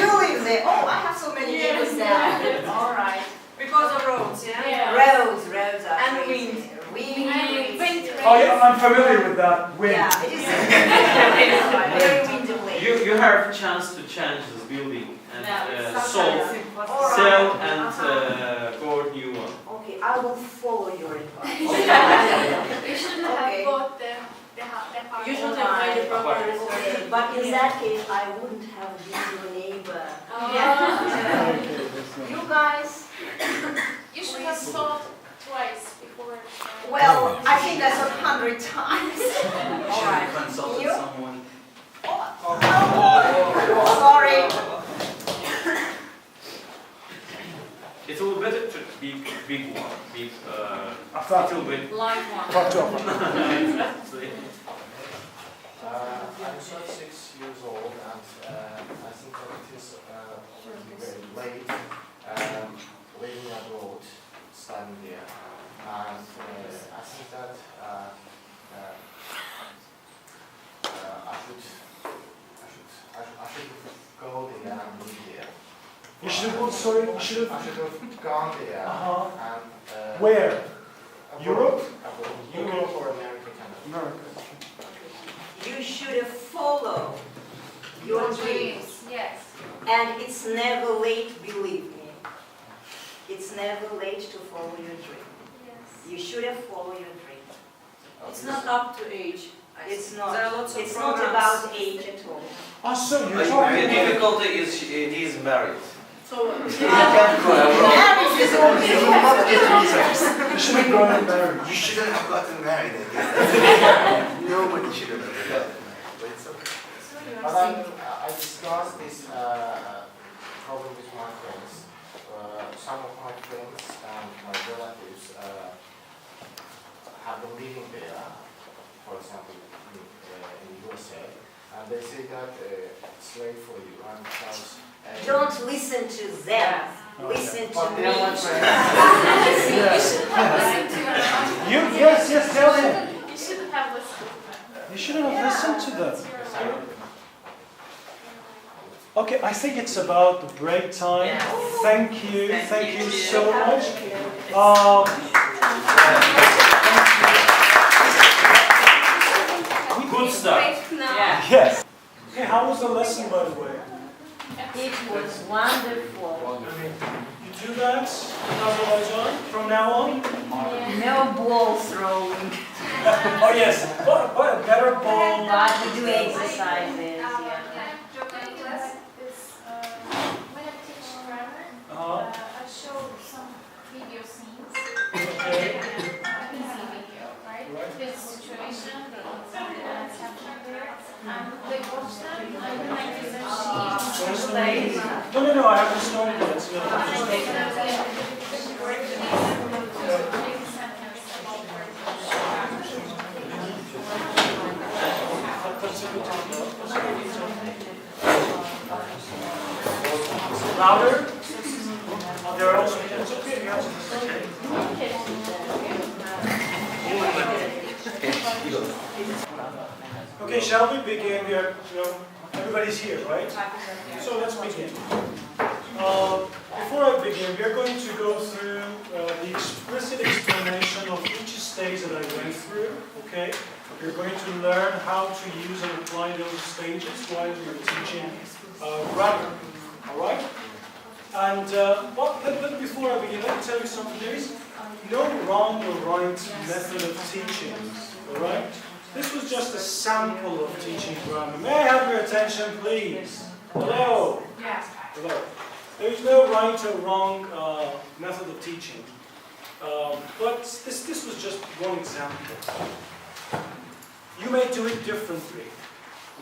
You live there. Oh, I have so many neighbors there. All right. Because of roads, yeah? Roads are And crazy. wind. Wind. Oh yeah, I'm familiar with that. Wind. Yeah, it is very windy place. You have a chance to change this building and sell and build new one. Okay, I will follow your advice. You shouldn't have bought the house. You should have made a proper research. Okay, but in that case, I wouldn't have been your neighbor. You guys, You should have thought twice before. well, I think that's 100 times. You should have consulted You? someone. Sorry. It will be better to be big one, big little bit. Light one. Exactly. I'm 36 years old, and I think that it is already very late living abroad, studying there. And I think that I should go there and live there. You should have, sorry, you should have. I should have gone there. And, Where? abroad. Europe? Abroad. Europe or America, Canada. America. You should follow your dreams. Yes. And it's never late, believe me. It's never late to follow your dream. Yes. You should follow your dream. It's not up to age. It's There are lots of It's not programs. about age at all. Ah, so you're The talking about... difficulty is he is married. So, You can't go abroad. Marriage is only You should have gone and married. You shouldn't have gotten married, I guess. Nobody should have ever gotten married. But it's okay. But I discussed this problem with my friends. Some of my friends and my relatives have been living there, for example, in USA, and they say that it's late for you and because Don't listen to them. Listen to but me. they are my friends. Yes, tell them. You shouldn't have listened to them. You shouldn't have listened to them. Okay, I think it's about the break time. Thank you so much. Good stuff. Yes. Hey, how was the lesson, by the way? It was wonderful. You do that in Azerbaijan from now on? No ball throwing, Oh yes, but a better ball. but we do exercises. When I teach grammar, I show some video scenes. Okay. Easy video, right? This situation, that's happening there. They watch them, and then I give them sheets. No, I have the story notes. Louder. There are also kids. Okay, you have Okay, shall we begin? We are, everybody's here, right? So let's begin. Before I begin, we are going to go through the explicit explanation of each stage that I went through, okay? You're going to learn how to use and apply those stages while you're teaching grammar, alright? And but before I begin, let me tell you something. There is no wrong or right method of teaching, alright? This was just a sample of teaching grammar. May I have your attention, please? Hello? yes. Hello. There is no right or wrong method of teaching. But this was just one example. You may do it differently,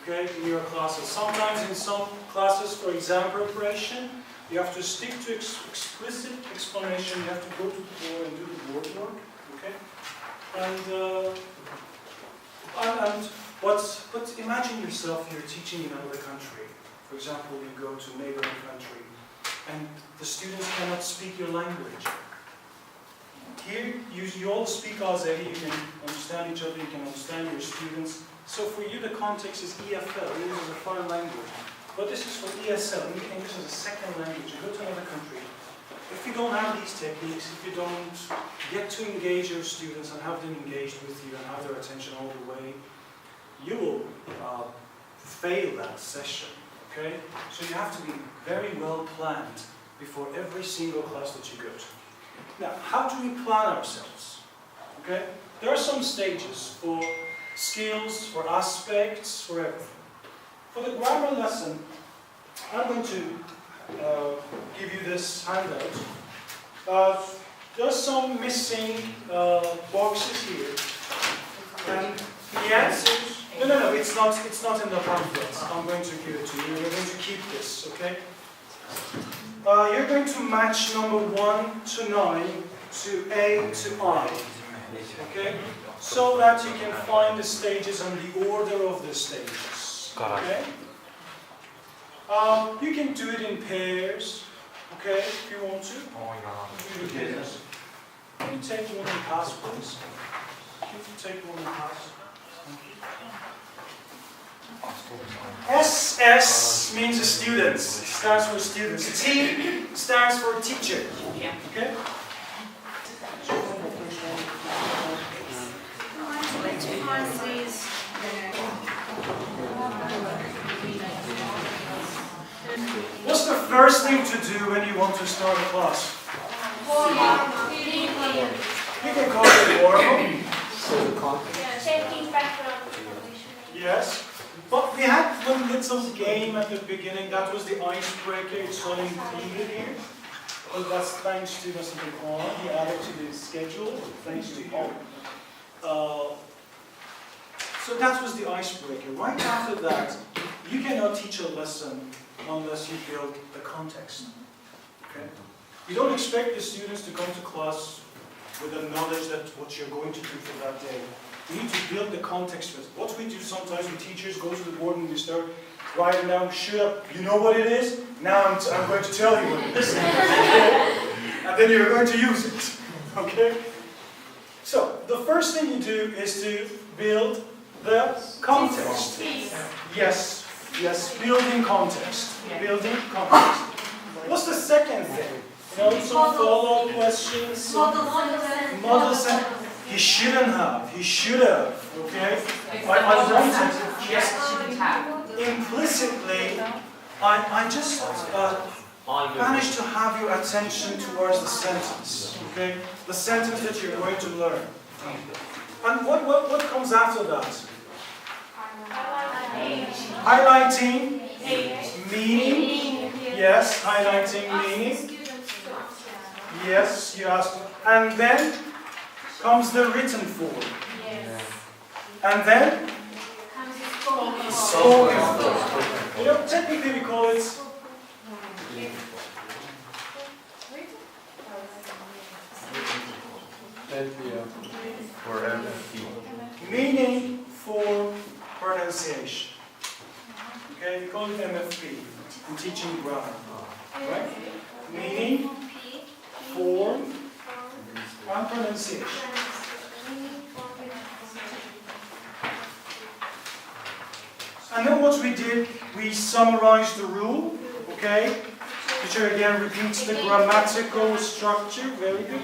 okay, in your classes. Sometimes in some classes, for exam preparation, you have to stick to explicit explanation. You have to go to the board and do the board work, okay? But imagine yourself, you're teaching in another country. For example, you go to a neighboring country and the students cannot speak your language. Here, you all speak Azeri, you can understand each other, you can understand your students. So for you, the context is EFL, English is a foreign language. But this is for ESL, English is a second language. You go to another country. If you don't have these techniques, if you don't get to engage your students and have them engaged with you and have their attention all the way, you will fail that session, okay? So you have to be very well planned before every single class that you go to. Now, how do we plan ourselves? Okay? There are some stages for skills, for aspects, for everything. For the grammar lesson, I'm going to give you this handout. There's some missing boxes here. And the answers... No, it's not in the pamphlet. I'm going to give it to you. You're going to keep this, okay? You're going to match number 1 to 9 to A to I, okay? So that you can find the stages and the order of the stages, okay? You can do it in pairs, okay, if you want to. Oh my God. Do it in pairs. Can you take one and pass, please? Can you take one and pass? SS means students, stands for students. T stands for teacher. Okay? What's the first thing to do when you want to start a class? You can call it warm-up. Checking background information. little game at the beginning. That was the icebreaker. It's not included here. But that's thanks to Mr. Khan. He added to the schedule, thanks to him. So that was the icebreaker. Right after that, you cannot teach a lesson unless you build the context. Okay? You don't expect the students to come to class with the knowledge that what you're going to do for that day. You need to build the context with it. What we do sometimes with teachers, go to the board and we start writing down, shut up, you know what it is? Now I'm going to tell you what it is. And then you're going to use it. Okay? So, the first thing you do is to build the context. Yes, building context. Building context. What's the second thing? You know, some follow-up questions. Model sentence. He shouldn't have. He should have. Okay? I wanted. Yes. Implicitly, I just managed to have your attention towards the sentence. Okay? The sentence that you're going to learn. And what comes after that? Highlighting meaning. Yes, highlighting meaning. Yes, you asked. And then comes the written form. And then spoken form. You know, technically we call it for MFP. meaning for pronunciation. Okay, we call it MFP in teaching grammar. Right? Meaning, form, and pronunciation. And then what we did, we summarized the rule, okay? Which again repeats the grammatical structure, very good.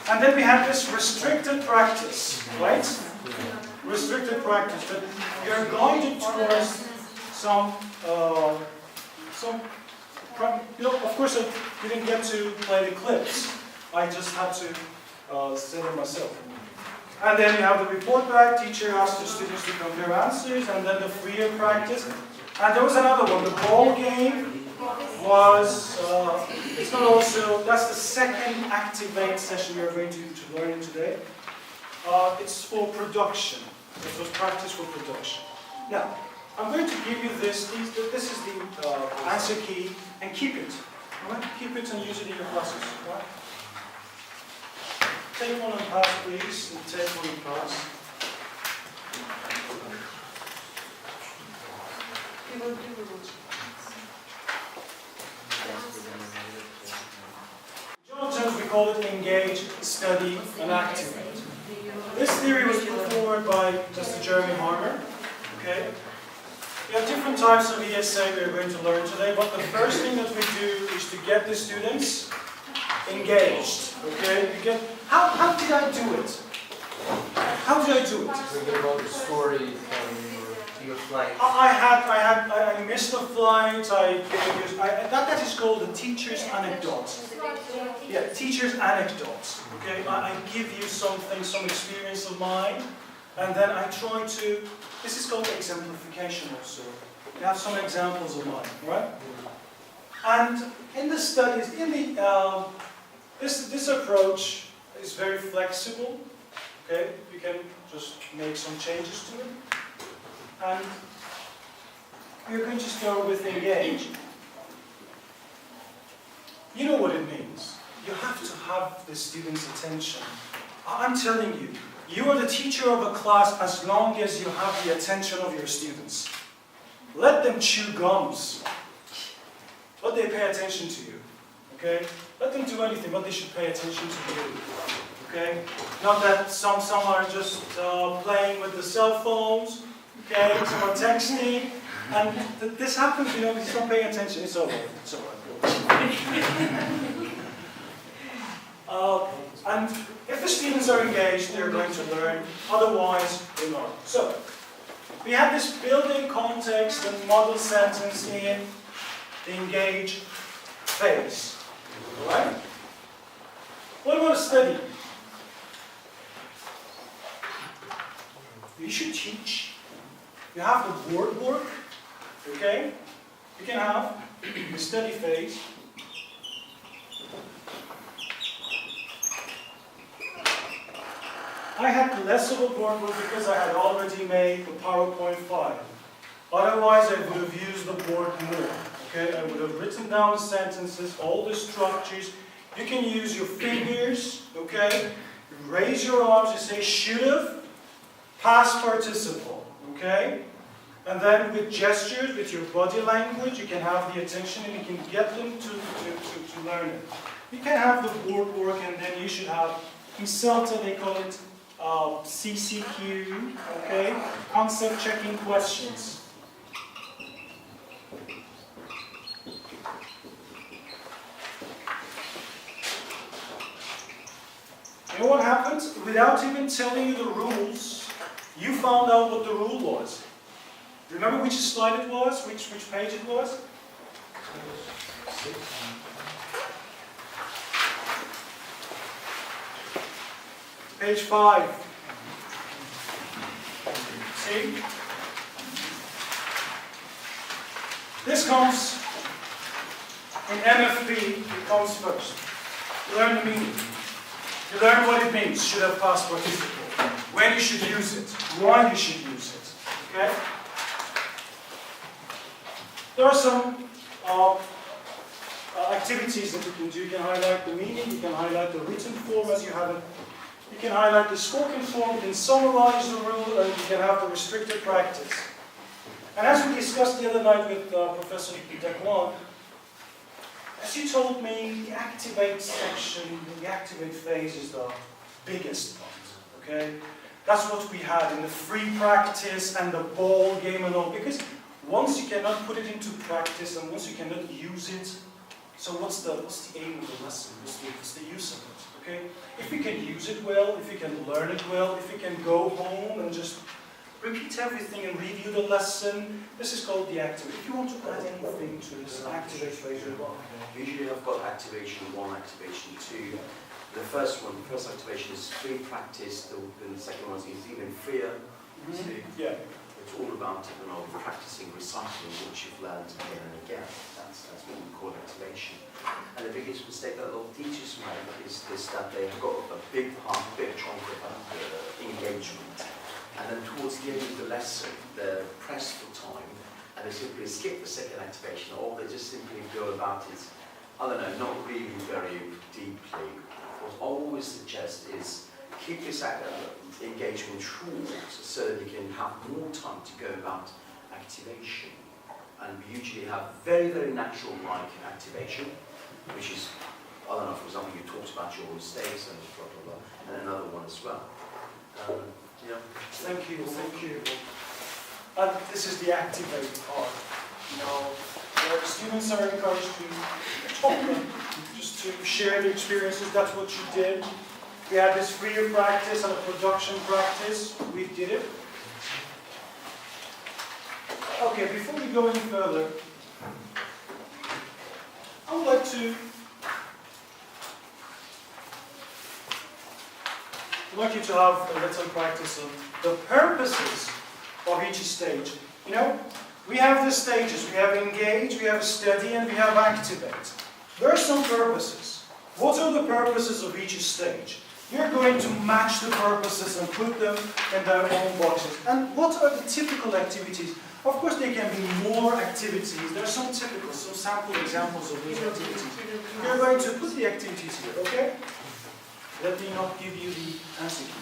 And then we had this restricted practice, right? Restricted practice, that you're guided towards some, you know, of course I didn't get to play the clips. I just had to say them myself. And then you have the report back, teacher asks the students to compare answers, and then the freer practice. And there was another one, the ball game was, it's not also, that's the second Activate session you're going to learn today. It's for production. It was practice for production. Now, I'm going to give you this is the answer key, and keep it. All right? Keep it and use it in your classes. All right? Take one and pass, please. And take one and pass. In general terms, we call it engage, study, and activate. This theory was put forward by Mr. Jeremy Harmer. Okay? We have different types of ESA we're going to learn today, but the first thing that we do is to get the students engaged. Okay? How did I do it? How did I do it? Thinking about the story from your flight. I missed a flight. That is called the teacher's anecdote. Yeah, teacher's anecdote. Okay, I give you something, some experience of mine, and then I try to. This is called exemplification also. You have some examples of mine, right? And in the studies, this approach is very flexible. Okay, you can just make some changes to it. And we're going to start with engage. You know what it means. You have to have the student's attention. I'm telling you, you are the teacher of a class as long as you have the attention of your students. Let them chew gums, but they pay attention to you. Okay? Let them do anything, but they should pay attention to you. Okay? Not that some are just playing with the cell phones. Okay? Some are texting, and this happens. You know, if you don't pay attention, it's over. It's over. And if the students are engaged, they're going to learn. Otherwise, they're not. So, we have this building context and model sentence in the engage phase. Alright? What about a study? You should teach. You have the board work. Okay? You can have a steady phase. I had less of a board book because I had already made the PowerPoint file. Otherwise, I would have used the board more. Okay? I would have written down the sentences, all the structures. You can use your fingers. Okay? Raise your arms. You say should have, past participle. Okay? And then with gestures, with your body language, you can have the attention and you can get them to learn it. You can have the board work, and then you should have, in CELTA they call it CCQ, okay? Concept checking questions. You know what happens? Without even telling you the rules, you found out what the rule was. Remember which slide it was? Which page it was? Page 5. See? This comes in MFP, it comes first. You learn the meaning. You learn what it means, should have past participle. When you should use it, why you should use it. Okay? There are some activities that you can do. You can highlight the meaning, you can highlight the written form as you have it. You can highlight the spoken form, you can summarize the rule, and you can have the restricted practice. And as we discussed the other night with Professor Dekwan, as you told me, the activate section, the activate phase is the biggest part, okay? That's what we had in the free practice and the ball game and all, because once you cannot put it into practice and once you cannot use it, so what's the aim of the lesson? What's the use of it? Okay? If you can use it well, if you can learn it well, if you can go home and just repeat everything and review the lesson, this is called the activate. If you want to add anything to this activate phase, usually I've got activation 1, activation 2. The first activation is free practice, then the second one is even freer. So yeah. It's all about practicing, reciting what you've learned again and again. That's what we call activation. And the biggest mistake that a lot of teachers make is that they've got a big chunk of engagement. And then towards the end of the lesson, they're pressed for time, and they simply skip the second activation, or they just simply go about it, I don't know, not really very deeply. What I always suggest is keep this engagement short so that you can have more time to go about activation. And we usually have very, very natural-like activation, which is, I don't know, for example, you talked about your mistakes and blah, blah, blah, and another one as well. Yeah. Thank you, thank you. And this is the activate part. Now, the students are encouraged to talk, just to share the experiences. That's what you did. We had this freer practice and a production practice. We did it. Okay, before we go any further, I would like to you to have a little practice of the purposes of each stage. You know, we have the stages. We have engage, we have study, and we have activate. There are some purposes. What are the purposes of each stage? You're going to match the purposes and put them in their own boxes. And what are the typical activities? Of course, there can be more activities. There are some typical, some sample examples of these activities. You're going to put the activities here, okay? Let me not give you the answer key.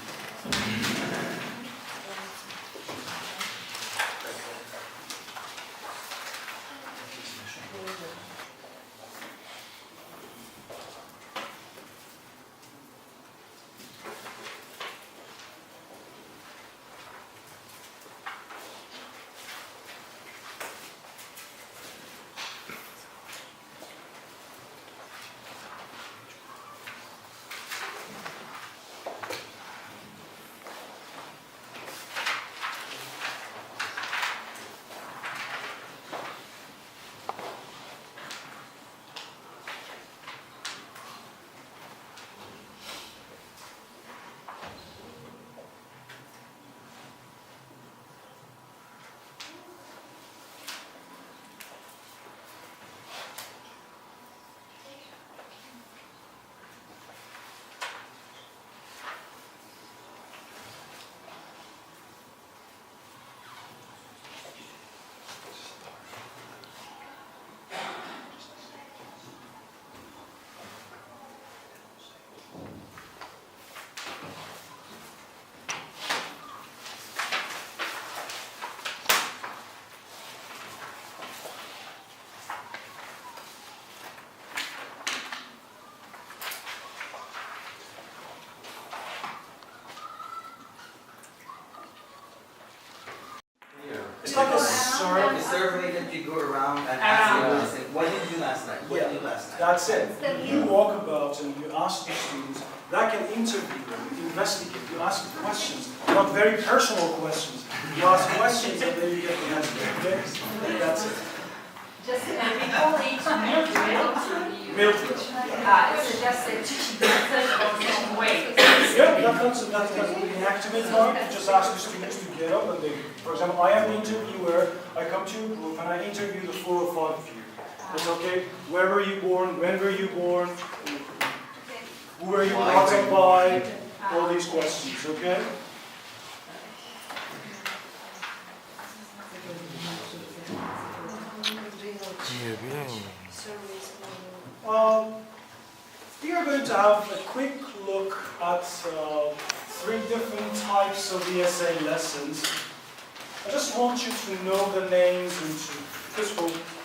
It's like a survey. The survey that you go around and ask them, listen, what did you do last night? What did you do last night? That's it. You walk about and you ask the students, like an interview, you investigate, you ask questions, not very personal questions. You ask questions and then you get the answer. Okay? That's it. Just we call it Mildred. it's just a teaching method or teaching way. Yeah, that's the activate part. You just ask the students to get up and they, for example, I am the interviewer, I come to a group and I interview the 4 or 5 of you. It's okay, where were you born, when were you born, who were you brought up by, all these questions, okay? We are going to have a quick look at 3 different types of ESA lessons. I just want you to know the names because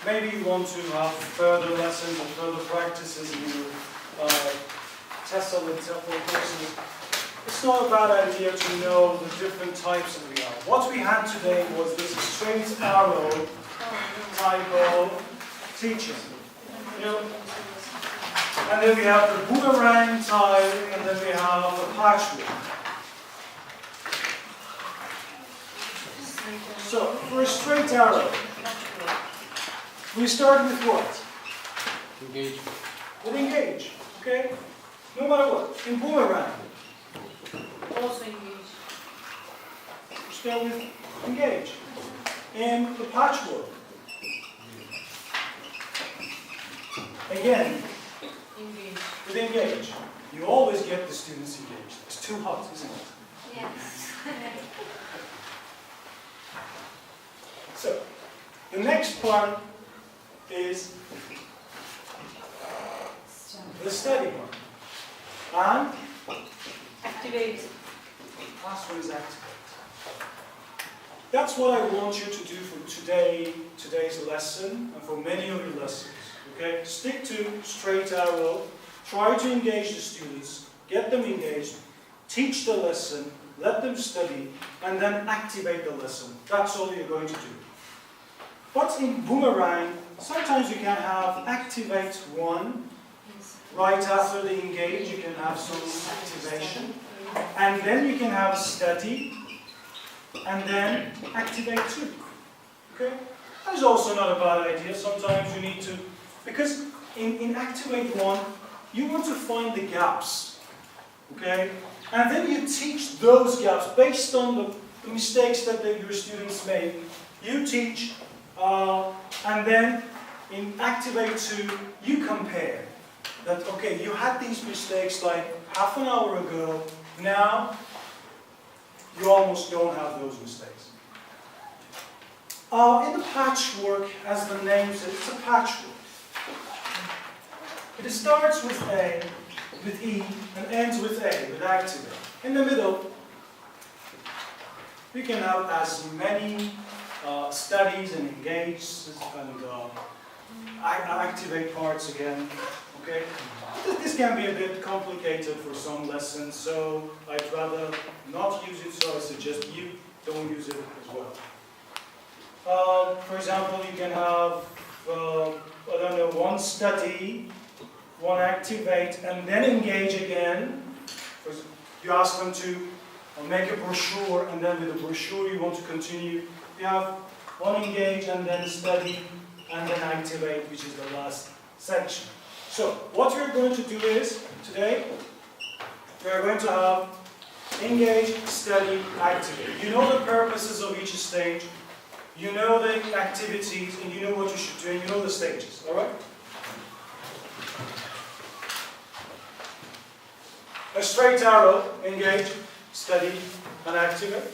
maybe you want to have further lessons or further practices in your TESL and TEFL courses. It's not a bad idea to know the different types that we have. What we had today was this straight arrow type of teaching. You know? And then we have the boomerang type, and then we have the patchwork. So, for a straight arrow, we start with what? Engage. With engage, okay? No matter what. In boomerang, Also engage. we start with engage. In the patchwork, again, with engage. You always get the students engaged. It's too hot, isn't it? Yes. So, the next one is the study one. And Activate. last one is activate. That's what I want you to do for today's lesson, and for many of your lessons. Okay? Stick to straight arrow. Try to engage the students, get them engaged, teach the lesson, let them study, and then activate the lesson. That's all you're going to do. But in boomerang, sometimes you can have activate 1. Right after the engage, you can have some activation. And then you can have study, and then activate 2. Okay? That is also not a bad idea. Sometimes you need to, because in activate 1, you want to find the gaps, okay? And then you teach those gaps based on the mistakes that your students made. You teach, and then in Activate 2, you compare. That, okay, you had these mistakes like half an hour ago, now you almost don't have those mistakes. In the patchwork, as the name says, it's a patchwork. It starts with A, with E, and ends with A, with activate. In the middle, we can have as many studies and engage and activate parts again. Okay? This can be a bit complicated for some lessons, so I'd rather not use it, so I suggest you don't use it as well. For example, you can have, I don't know, 1 study, 1 activate, and then engage again. You ask them to make a brochure, and then with the brochure you want to continue. You have 1 engage, and then study, and then activate, which is the last section. So, what we're going to do is, today, we're going to have engage, study, activate. You know the purposes of each stage, you know the activities, and you know what you should do, and you know the stages, alright? A straight arrow, engage, study, and activate.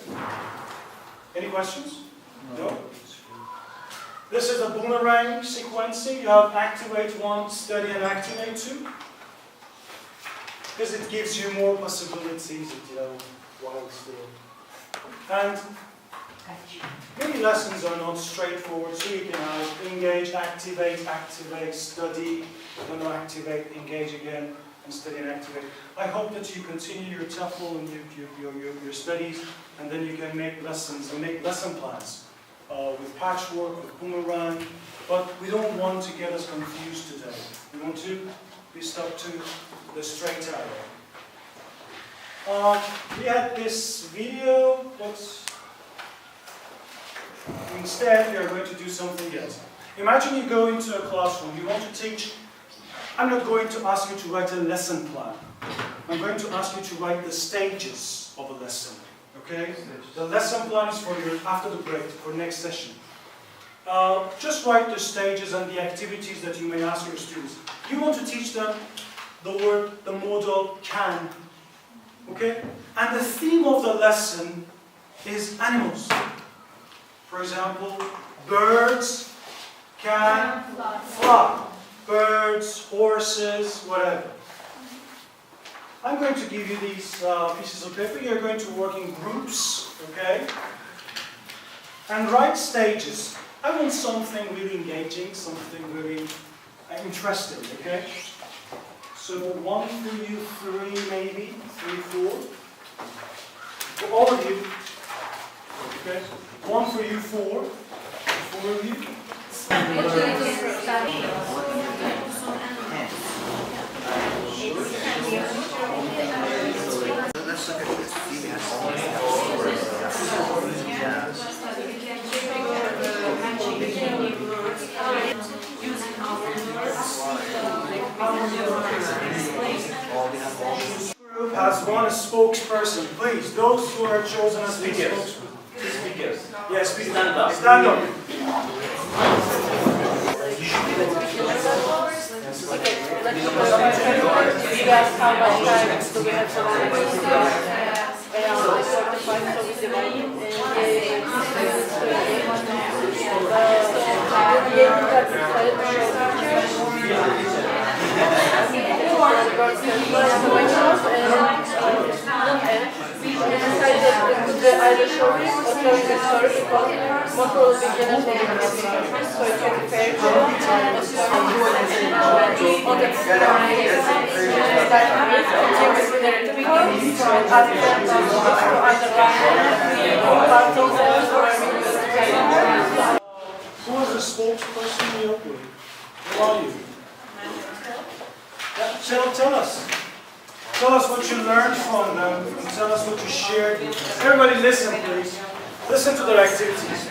Any questions? No? This is a boomerang sequencing. You have activate 1, study, and activate 2. Because it gives you more possibilities, while still. And many lessons are not straightforward, so you can have engage, activate, activate, study, then activate, engage again, and study and activate. I hope that you continue your TEFL and your studies, and then you can make lessons and make lesson plans with patchwork, with boomerang, but we don't want to get us confused today. We want to be stuck to the straight arrow. We had this video, but instead we are going to do something else. Imagine you go into a classroom, you want to teach. I'm not going to ask you to write a lesson plan. I'm going to ask you to write the stages of a lesson. Okay? The lesson plan is for your after the break, for next session. Just write the stages and the activities that you may ask your students. You want to teach them the word, the modal can. Okay? And the theme of the lesson is animals. For example, birds can fly. Birds, horses, whatever. I'm going to give you these pieces of paper. You're going to work in groups, okay? And write stages. I want something really engaging, something really interesting, okay? So 1 for you, 3 maybe, 3, 4. For all of you, okay? 1 for you, 4. 4 of you. Let's look at this. Group has one spokesperson. Please, those who are chosen as speakers. Speakers. Yes, speakers. Stand up. Stand up. Who is the spokesperson in your group? Who are you? Yeah, tell us. Tell us what you learned from them. And tell us what you shared. Everybody listen, please. Listen to their activities.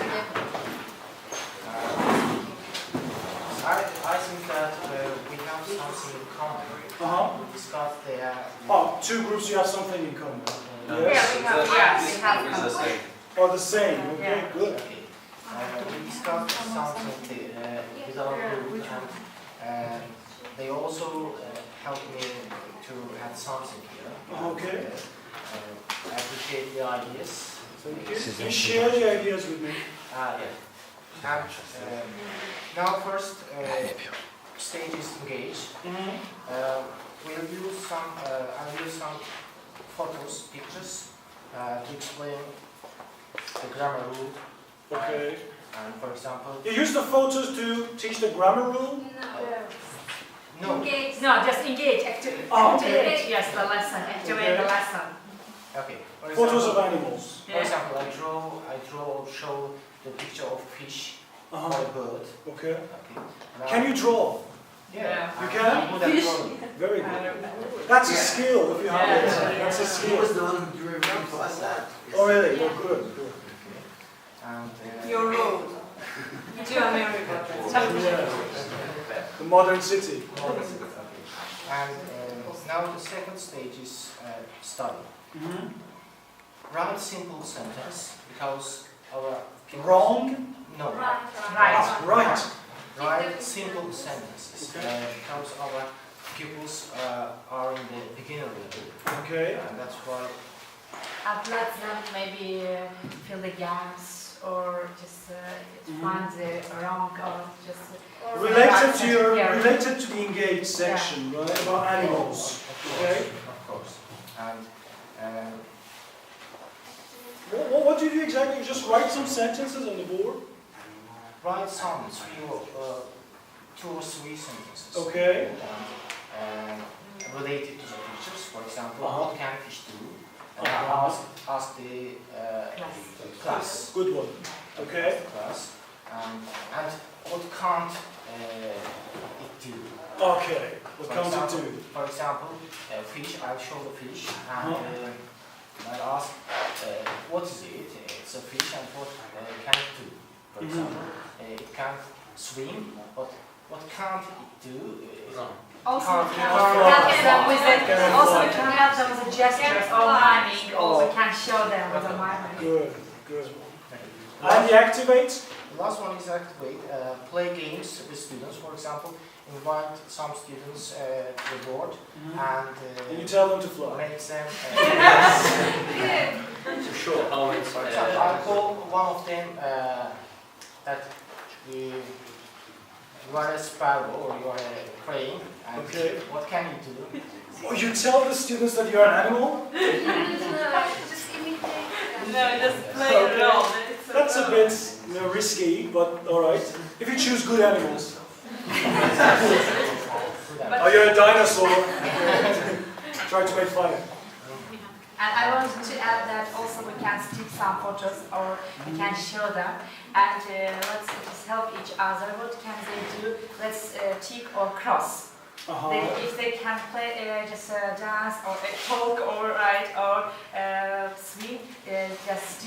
I think that we have something in common. We discussed the... Oh, 2 groups, you have something in common. Yeah, we have the same. Oh, the same. Okay, good. We discussed something with our group, and they also helped me to add something here. Okay. I appreciate the ideas. You share the ideas with me. Yeah. And now first stage is engage. We'll use some. I'll use some photos, pictures to explain the grammar rule. Okay. And for example, you use the photos to teach the grammar rule? No. Engage. No, just engage. Activate. Yes, the lesson. Activate the lesson. Okay. Photos of animals. For example, I draw, show the picture of fish or a bird. Okay. Can you draw? Yeah. You can? Very good. That's a skill if you have it. That's a skill. He was the one who drew everything for us that. Oh really? Oh good. And Your road to America. The modern city. And now the second stage is study. Write simple sentence because our wrong? No. Right. Write simple sentences because our pupils are in the beginner level. Okay. And that's why. And let them maybe fill the gaps or just find the wrong or just related to the engaged section, right? About animals. Okay. Of course. And what do you do exactly? You just write some sentences on the board? Write some 2 or 3 sentences. Okay. Related to the pictures, for example, what can fish do? And ask the class. Good one. Okay. class. And what can't it do? Okay. What can't it do? For example, fish. I'll show the fish, and I'll ask, what is it? It's a fish, and what can it do? For example, it can't swim, but what can't it do? Also, we can Can't help them with gestures or miming, or we can show them with a miming. Good, good. And the activate? The last one is activate. Play games with students, for example. Invite some students to the board and you tell them to fly. Make them. To show how it's. For example, I'll call one of them that you are a sparrow or you are a crane. And what can you do? Oh, you tell the students that you're an animal? Just imitate. No, just play around. That's a bit risky, but alright. If you choose good animals. Oh, you're a dinosaur. Try to make fun. And I wanted to add that also we can stick some photos or we can show them and let's just help each other. What can they do? Let's tick or cross. If they can play just dance or talk or write or swim, just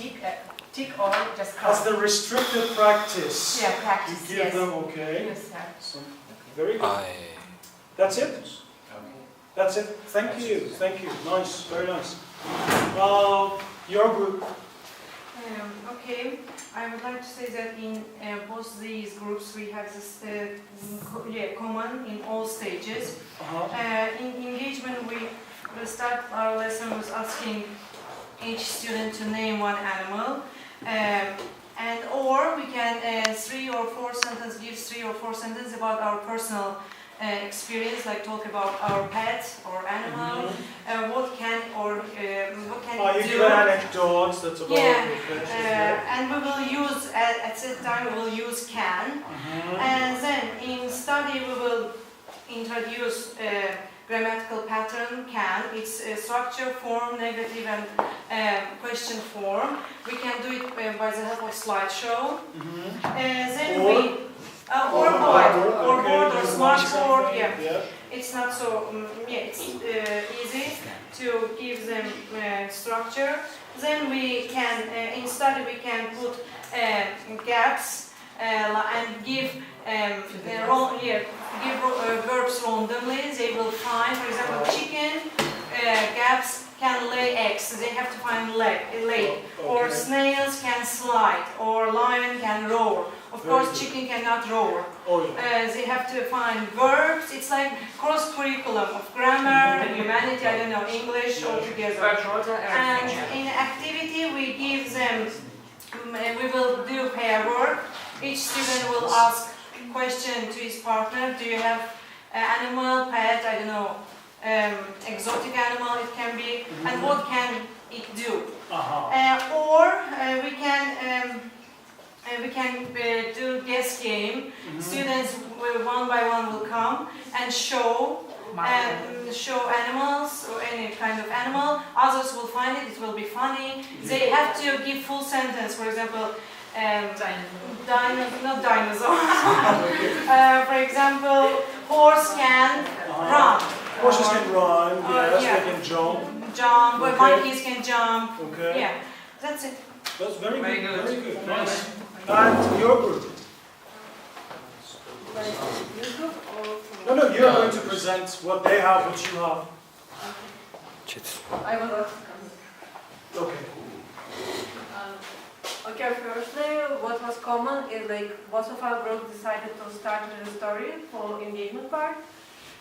tick or just cross. As the restricted practice. Yeah, practice. You give them, okay. Yes, sir. So, very good. That's it? That's it. Thank you. Thank you. Nice. Very nice. Your group. Okay. I would like to say that in both these groups we have this common in all stages. In engagement we will start our lesson with asking each student to name one animal. Or we can give 3 or 4 sentences about our personal experience, like talk about our pet or animal, what can you do. give an anecdote that's about and we will use at that time we will use can, and then in study we will introduce grammatical pattern can. It's structure, form, negative, and question form. We can do it by the help of slideshow. Then or board or smart board. Yeah. It's not so. It's easy to give them structure. Then we can in study we can put gaps and give verbs randomly. They will find, for example, chicken gaps can lay eggs. They have to find lay. Or snails can slide. Or lion can roar. Of course, chicken cannot roar. They have to find verbs. It's like cross curriculum of grammar, humanity, I don't know, English all together. And in activity, we give them. We will do pair work. Each student will ask question to his partner. Do you have animal, pet? I don't know. Exotic animal it can be, and what can it do? Or we can do guess game. Students will one by one will come and show animals or any kind of animal. Others will find it. It will be funny. They have to give full sentence. For example, not dinosaur. For example, horse can run. Horses can run, yes, they can jump. But monkeys can jump. Yeah, that's it. That's very good. Very good. Nice. And your group? No, you're going to present what they have, what you have. I will Okay. Okay, firstly, what was common is like both of our group decided to start with a story for engagement part.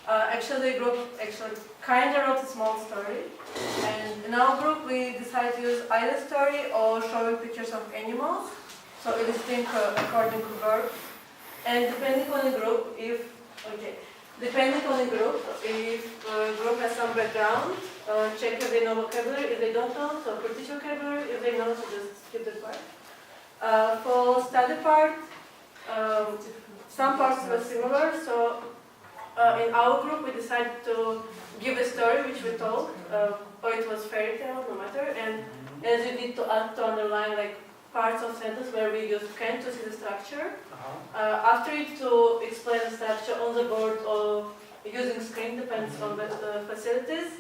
Actually, the group kind of wrote a small story, and in our group we decided to use either story or showing pictures of animals, so it is think according to verb. And depending on the group, if the group has some background, check if they know vocabulary. If they don't know, so British vocabulary. If they know, so just skip the part. For study part, some parts were similar, so. In our group, we decided to give a story which we told, or it was fairy tale, no matter. And as you need to underline like parts of sentence where we use can to see the structure. After it, to explain the structure on the board or using screen, depends on the facilities.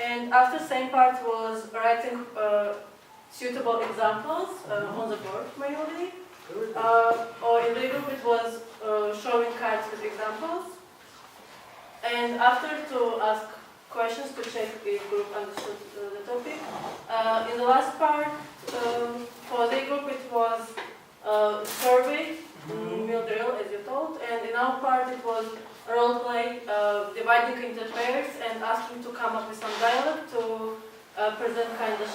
And after same part was writing suitable examples on the board manually. Or in the group it was showing cards with examples. And after to ask questions to check if group understood the topic. In the last part, for the group it was survey, meal drill as you told, and in our part it was role play, dividing into pairs and asking to come up with some dialogue to present kind of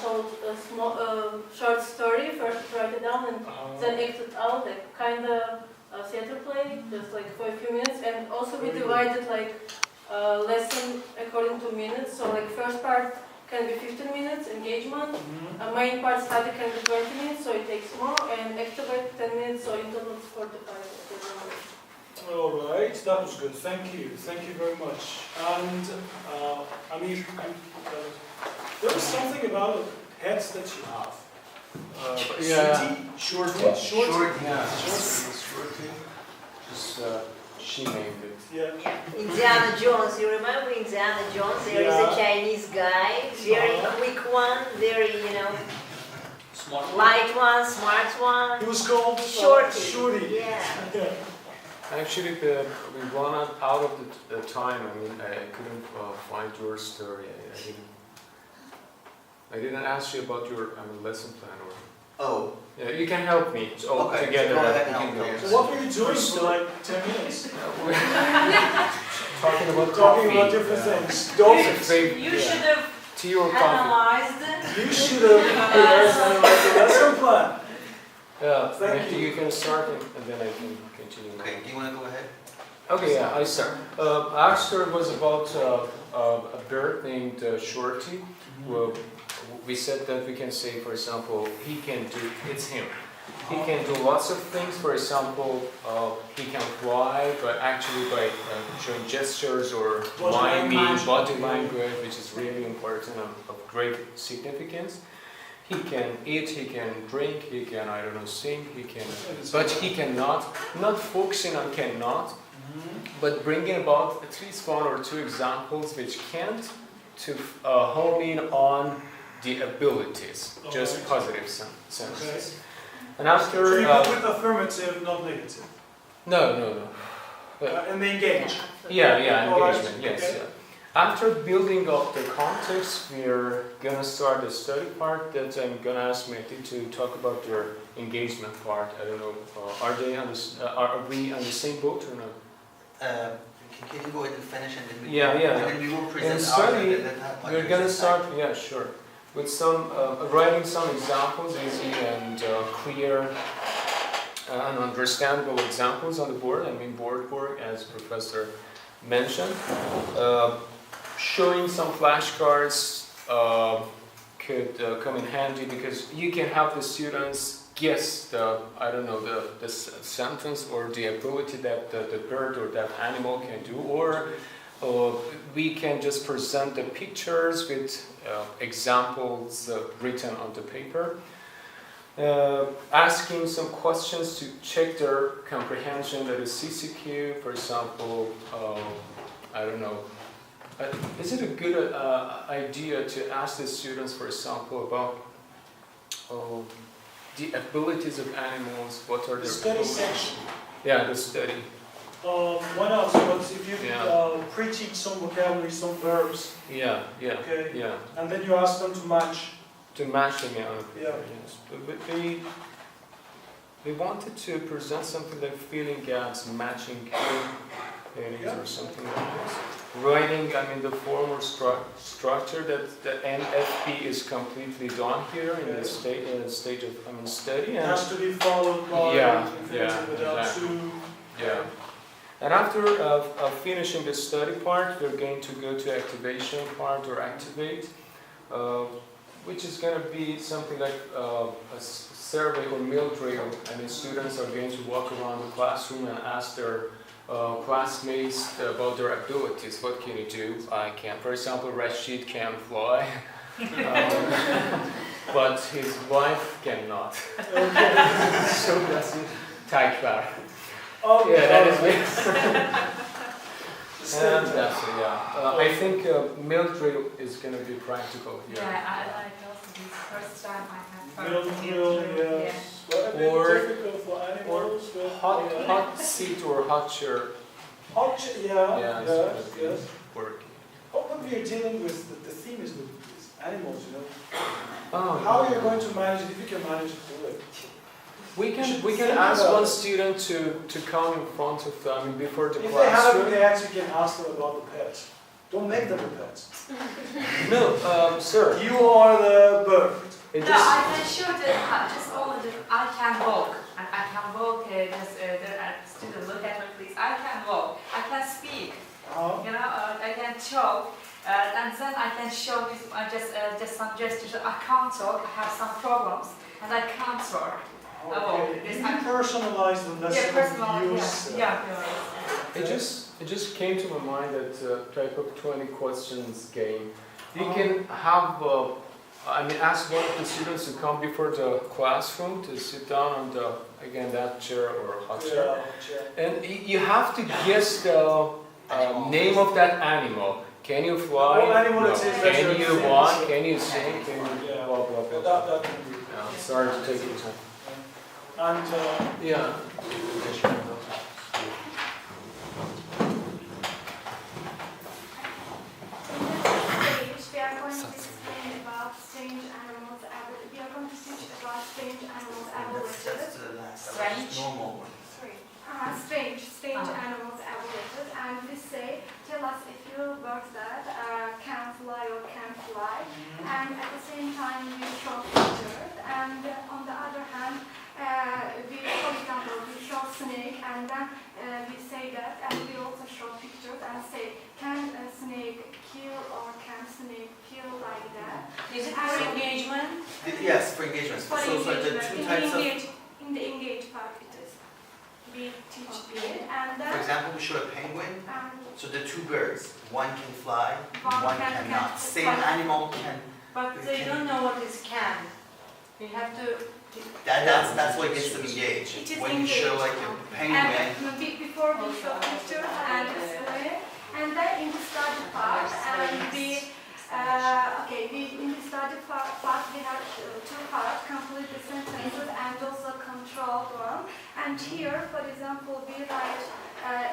short story, first write it down and then act it out, like kind of theater play, just like for a few minutes. And also we divided like lesson according to minutes, so like first part can be 15 minutes, engagement, main part study can be 20 minutes, so it takes more, and activate 10 minutes, so in total it's 45 minutes. All right, that was good. Thank you very much. And I mean, there was something about heads that you have. Shorty. Just she named it. Yeah. Indiana Jones, you remember Indiana Jones? There is a Chinese guy, very quick one, very, Smart. light one, smart one. He was called Shorty. Yeah. Actually, we ran out of the time. I mean, I couldn't find your story. I didn't ask you about your lesson plan. Oh. Yeah, you can help me. So Okay, together. go ahead and help me. So what were you doing for like 10 minutes? Talking about different things. You should have tea or coffee. analyzed. You should have analyzed the lesson plan. Yeah, Thank you. You can start and then I can continue. Okay, do you want to go ahead? Okay, yeah, I start. Our story was about a bird named Shorty. Well, we said that we can say, for example, it's him. He can do lots of things. For example, he can fly, but actually by showing gestures or miming, body language, which is really important and of great significance. He can eat, he can drink, he can, sing, but he cannot, not focusing on cannot, but bringing about at least one or two examples which can't to hone in on the abilities, just positive sentences. And after... So you go with affirmative, not negative? No. And they engage? Yeah, engagement, yes. Okay. Yeah. After building up the context, we're going to start the study part that I'm going to ask Mehdi to talk about their engagement part. I don't know, are we on the same boat or not? Can you go ahead and finish and then Yeah. And then we will present In study, our we're going to start, sure, with some, writing some examples, easy and clear and understandable examples on the board. I mean board work, as Professor mentioned. Showing some flashcards could come in handy because you can have the students guess the sentence or the ability that the bird or that animal can do, or we can just present the pictures with examples written on the paper. Asking some questions to check their comprehension, that is CCQ, for example, is it a good idea to ask the students, for example, about the abilities of animals, what are their study section? Yeah, the study. Why not? But if you pre-teach some vocabulary, some verbs. Yeah. Okay. Yeah. And then you ask them to match. To match them, yeah. Yes. But they wanted to present something like filling gaps, matching pairings or something like this. Writing, the form or structure that the NFP is completely done here in the stage of study. It has to be followed by exactly. Yeah. And after finishing the study part, we're going to go to activation part or activate, which is going to be something like a survey or meal drill. Students are going to walk around the classroom and ask their classmates about their abilities. What can you do? I can. For example, Rashid can fly. but his wife cannot. So that's Taikbar. Oh, yeah, that is it. And that's it, yeah. I think military is going to be practical here. Yeah, I like also this first time I have Milk heard drill, yes. Well, a bit Or- difficult for animals. but- Hot seat or hot chair. Hot chair, yeah, Yeah, yes, it's yes. working. But what we are dealing with, the theme is animals, you know. Oh, How are you going to manage it if you can manage to do it? We can ask one student to come in front of them before the If they have classroom. pets, you can ask them about the pets. Don't make them the pets. No, sir. You are the bird. It No, just, I can show that just only that I can walk. And I can walk, just student look at me please. I can walk, I can speak, you know, I can talk. And then I can show this, just some gestures. I can't talk, I have some problems, and I can't talk. Okay. You personalize the lesson. Yeah, personal, use, yeah. it just came to my mind that type of 20 questions game. You can have, ask one of the students to come before the classroom to sit down on the, again, that chair or hot chair. And you have to guess the name of that animal. Can you fly? What animal it is that Can you're you saying? walk? Can you sing? Can you Yeah. blah, blah, blah. That can be. Sorry to take your time. And Yeah. We are going to explain about strange animals. We are going to teach about strange animals That's the last, Strange? normal one. strange animals evaluated, and we say, tell us if you birds that can fly or can't fly, and at the same time we show pictures, and on the other hand, for example, we show snake, and then we say that, and we also show pictures and say, can a snake kill or can snake kill like that? Is it for engagement? Yes, for engagement. For So the engagement. two types of, In the engage part it is. We teach it, and for then example, we show a penguin. and So the two birds, one can fly, One one can- cannot. can- Same animal can. But they don't know what is can. You have to. That's what gets them it engaged. is When you show like a penguin, and before we show pictures and explain, and then in the study part, and we in the study part we have two parts, complete the sentences and also controlled one. And here, for example, we write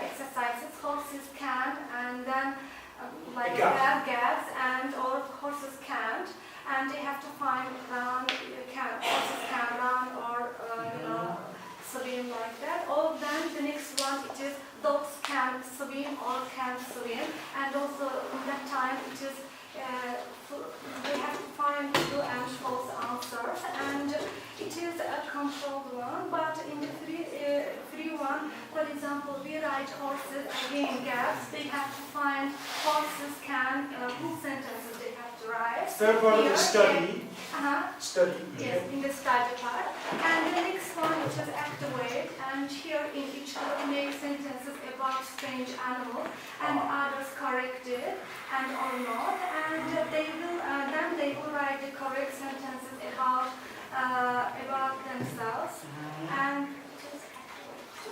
exercises, horses can, and then like have gas, and or horses can't, and they have to find horses can run or swim like that. Or then the next one it is dogs can swim or can't swim, and also in that time it is they have to find true and false answers, and it is a controlled one. But in the free one, for example, we write horses again gaps. They have to find horses can full sentences they have to write. third part of the Here, study. Study. Yes, in the study part. And the next one it is activate, and here in each group make sentences about strange animals and others corrected and or not, and they will then they will write the correct sentences about themselves. And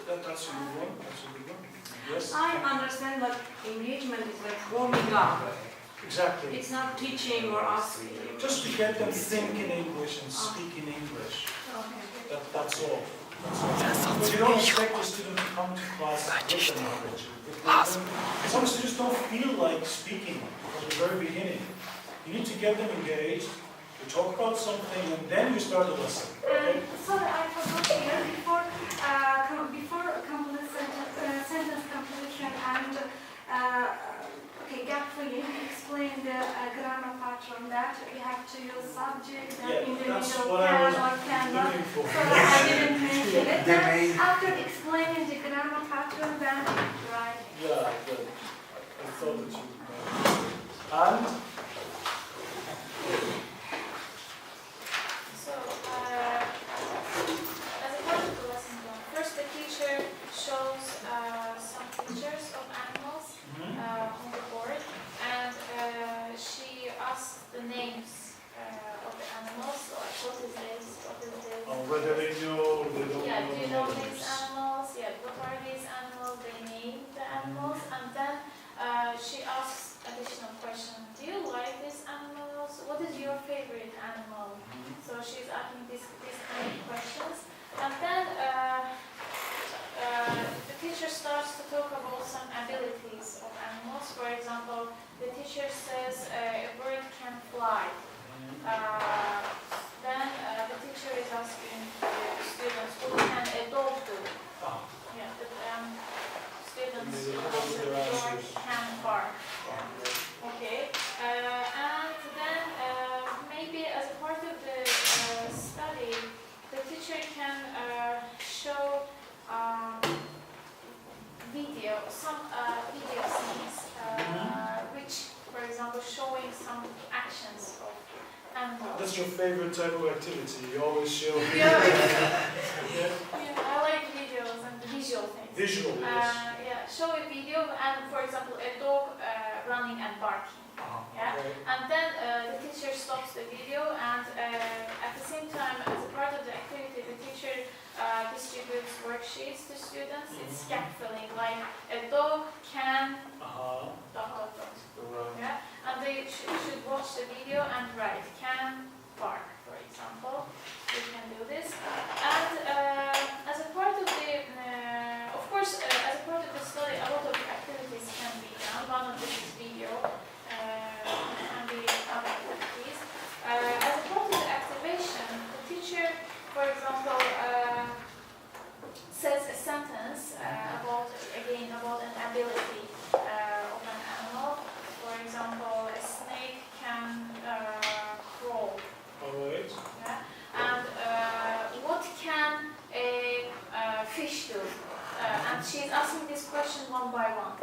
That's a good one. That's a good one. Yes. I understand that engagement is like warming up. Exactly. It's not teaching or asking. Just to get them think in English and speak in English. That's all. That's all. But you don't expect the student to come to class with the knowledge. Some students don't feel like speaking from the very beginning. You need to get them engaged, you talk about something, and then you start the lesson. Okay? Sorry, I forgot here before complete sentence completion and gap filling, explain the grammar pattern that we have to use subject, then in the that's middle what I can was or cannot. looking for. So I didn't mention it. Then after explaining the grammar pattern, then right. Yeah, good. I thought that you and So, as a part of the lesson plan, first the teacher shows some pictures of animals on the board, and she asks the names of the animals. So teacher says a bird can fly, then the teacher is asking the students, what can a dog do? Yeah, the students answer, the dog can bark. Yeah. Okay, and then maybe as a part of the study, the teacher can show some video scenes, which, for example, showing some actions of animals. That's your favorite type of activity. You always show. Yeah, I like videos and visual things. Visual, yes. Yeah, show a video and, for example, a dog running and barking. Yeah, Okay. and then the teacher stops the video, and at the same time, as a part of the activity, the teacher distributes worksheets to students. It's gap filling, like a dog can dot. Yeah, and they should watch the video and write can bark, for example. We can do this, and as a part of the, of course, as a part of the study, a lot of activities can be done. One of this is video. And the other activities. As a part of the activation, the teacher, for example, says a sentence about an ability of an animal. For example, a snake can crawl. Alright. Yeah? And what can a fish do? And she's asking this question one by one.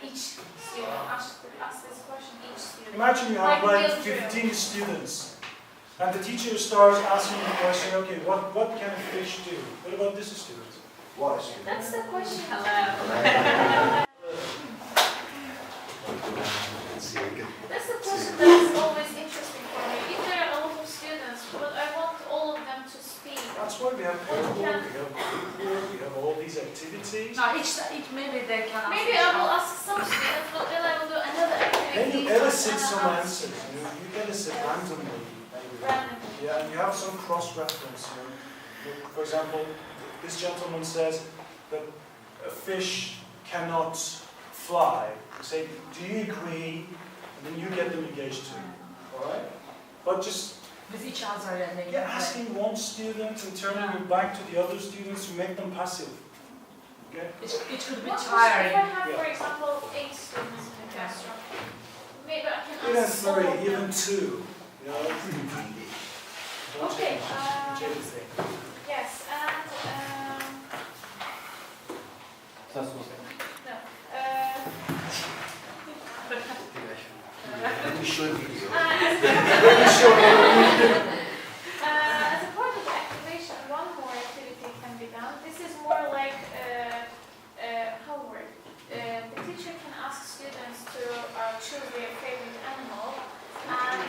Each student asks this question, each student. Imagine you have like real drill. 15 students, and the teacher starts asking the question, okay, what can a fish do? What about this student? What? That's the question. That's the question that's always interesting for me. If there are a lot of students, but I want all of them to speak. That's why we have homework, we have group, we have all these activities. No, each maybe they can. Maybe I will ask some students, but then I will do another activity. Then you elicit some answers. You elicit randomly. Randomly. Yeah, and you have some cross-reference. For example, this gentleman says that a fish cannot fly. You say, do you agree? And then you get them engaged too. All right? But just with each other, and they asking one student and turning it back to the other students to make them passive. Okay? It could be What tiring. if I have, for example, 8 students in the classroom? Maybe I can Even ask all of 3, them. even 2. You know? Okay. Yes, and no. Let me show you video. As a part of the activation, one more activity can be done. This is more like homework. The teacher can ask students to choose their favorite animal and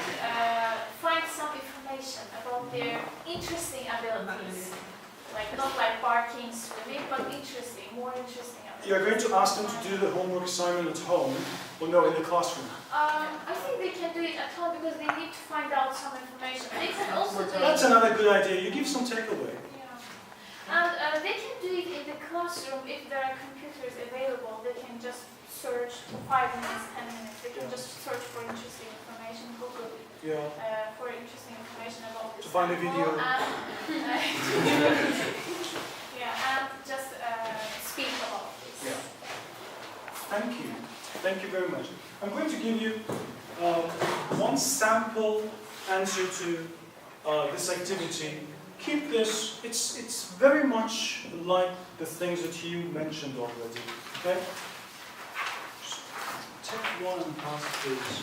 find some information about their interesting abilities. Like not like barking, swimming, but interesting, more interesting abilities. You're going to ask them to do the homework assignment at home, or no, in the classroom? I think they can do it at home because they need to find out some information. They can also do That's it. another good idea. You give some takeaway. Yeah. And they can do it in the classroom if there are computers available. They can just search 5 minutes, 10 minutes. They can just search for interesting information, Google for interesting information about this. To find a video. And just speak about this. Yeah. Thank you. Thank you very much. I'm going to give you one sample answer to this activity. Keep this. It's very much like the things that you mentioned already. Okay? Just take one and pass it, please.